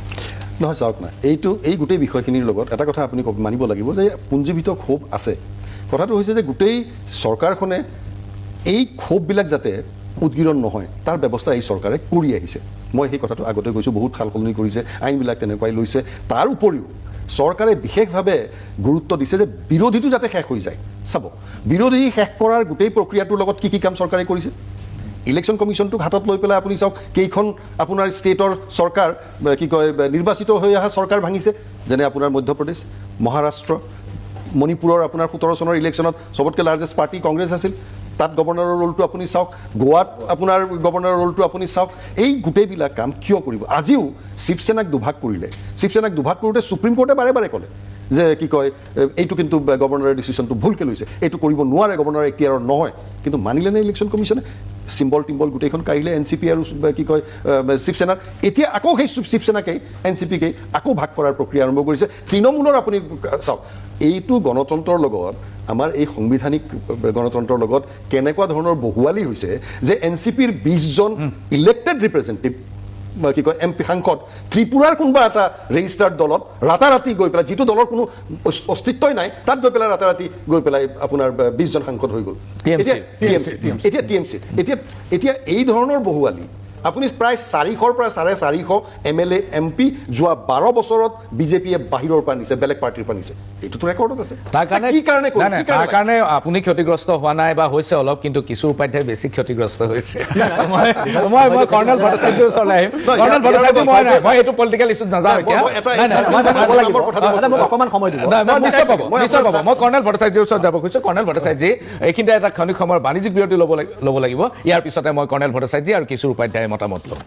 নহয় চাওক না, এই গোটেই বিষয়খিনিৰ লগত এটা কথা আপুনি মানিব লাগিব যে পুঞ্জীভূত ক্ষোভ আছে। কথাটো হৈছে যে গোটেই চৰকাৰখনে এই ক্ষোভবিলাক যাতে উদগীৰণ নহয় তাৰ ব্যৱস্থা এই চৰকাৰে কৰি আহিছে। মই সেই কথাটো আগতে কৈছোঁ, বহুত সাল সলনি কৰিছে, আইনবিলাক তেনেকুৱাই লৈছে। তাৰ উপৰিও চৰকাৰে বিশেষভাৱে গুৰুত্ব দিছে যে বিৰোধীটো যাতে শেষ হৈ যায়। চাব, বিৰোধী শেষ কৰাৰ গোটেই প্ৰক্ৰিয়াটোৰ লগত কি কাম চৰকাৰে কৰিছে। ইলেকশ্যন কমিশ্যনটোক হাতত লৈ পেলাই আপুনি চাওক কেইখন আপোনাৰ ষ্টেটৰ চৰকাৰ নিৰ্বাচিত হৈ অহা চৰকাৰ ভাঙিছে, যেনে আপোনাৰ মধ্যপ্ৰদেশ, মহাৰাষ্ট্ৰ, মণিপুৰৰ আপোনাৰ 17 চনৰ ইলেকশ্যনত চবতকৈ লাৰ্জেষ্ট পাৰ্টি কংগ্ৰেছ আছিল, তাত গভৰ্ণৰৰ ৰোলটো আপুনি চাওক, গোৱাত আপোনাৰ গভৰ্ণৰৰ ৰোলটো আপুনি চাওক। এই গোটেইবিলাক কাম কিয় কৰিব? আজিও শিৱসেনাক দুভাগ কৰিলে, শিৱসেনাক দুভাগ কৰোঁতে সুপ্ৰিম কোৰ্টে বাৰে বাৰে ক'লে যে এইটো কিন্তু গভৰ্ণৰৰ ডিচিশ্যনটো ভুলকৈ লৈছে, এইটো কৰিব নোৱাৰে, গভৰ্ণৰৰ এখতিয়াৰৰ নহয়। কিন্তু মানিলে নে ইলেকশ্যন কমিশ্যনে? চিম্বল টিম্বল গোটেইখন কাঢ়িলে NCP আৰু শিৱসেনাৰ। এতিয়া আকৌ সেই শিৱসেনাকেই NCPকেই আকৌ ভাগ কৰাৰ প্ৰক্ৰিয়া আৰম্ভ কৰিছে। তৃণমূলৰ আপুনি চাওক, এইটো গণতন্ত্ৰৰ লগত, আমাৰ এই সাংবিধানিক গণতন্ত্ৰৰ লগত কেনেকুৱা ধৰণৰ বহুৱালি হৈছে যে NCPৰ 20জন ইলেক্টেড ৰিপ্ৰেজেণ্টেটিভ MP সাংসদ ত্ৰিপুৰাৰ কোনোবা এটা ৰেজিষ্টাৰ্ড দলত ৰাতাৰাতি গৈ পেলাই, যিটো দলৰ কোনো অস্তিত্বই নাই, তাত গৈ পেলাই ৰাতাৰাতি গৈ পেলাই আপোনাৰ 20জন সাংসদ হৈ গ'ল। এতিয়া TMC এতিয়া এই ধৰণৰ বহুৱালি আপুনি প্ৰায় 400ৰ পৰা 450 MLA MP যোৱা 12 বছৰত বিজেপিয়ে বাহিৰৰ পৰা নিছে, বেলেগ পাৰ্টিৰ পৰা নিছে। এইটোতো ৰেকৰ্ডত আছে।
তাৰ কাৰণে আপুনি ক্ষতিগ্ৰস্ত হোৱা নাই বা হৈছে অলপ, কিন্তু কিছু উপাধ্যায় বেছি ক্ষতিগ্ৰস্ত হৈছে। মই কৰ্ণেল ভট্টাচাৰ্যৰ ওচৰলৈ আহিম। কৰ্ণেল ভট্টাচাৰ্য, মই এইটো পলিটিকেল ইছ্যুত নাযাওঁ এতিয়া।
অকণমান সময় দিব।
নিশ্চয় পাব। মই কৰ্ণেল ভট্টাচাৰ্যৰ ওচৰত যাব খুজিছোঁ। কৰ্ণেল ভট্টাচাৰ্যী, এইখিনিতে এটা ক্ষণিক সময়ৰ বাণিজ্যিক বিৰতি ল'ব লাগিব। ইয়াৰ পিছতে মই কৰ্ণেল ভট্টাচাৰ্যী আৰু কিশোৰ উপাধ্যায়ৰ মতামত ল'ম।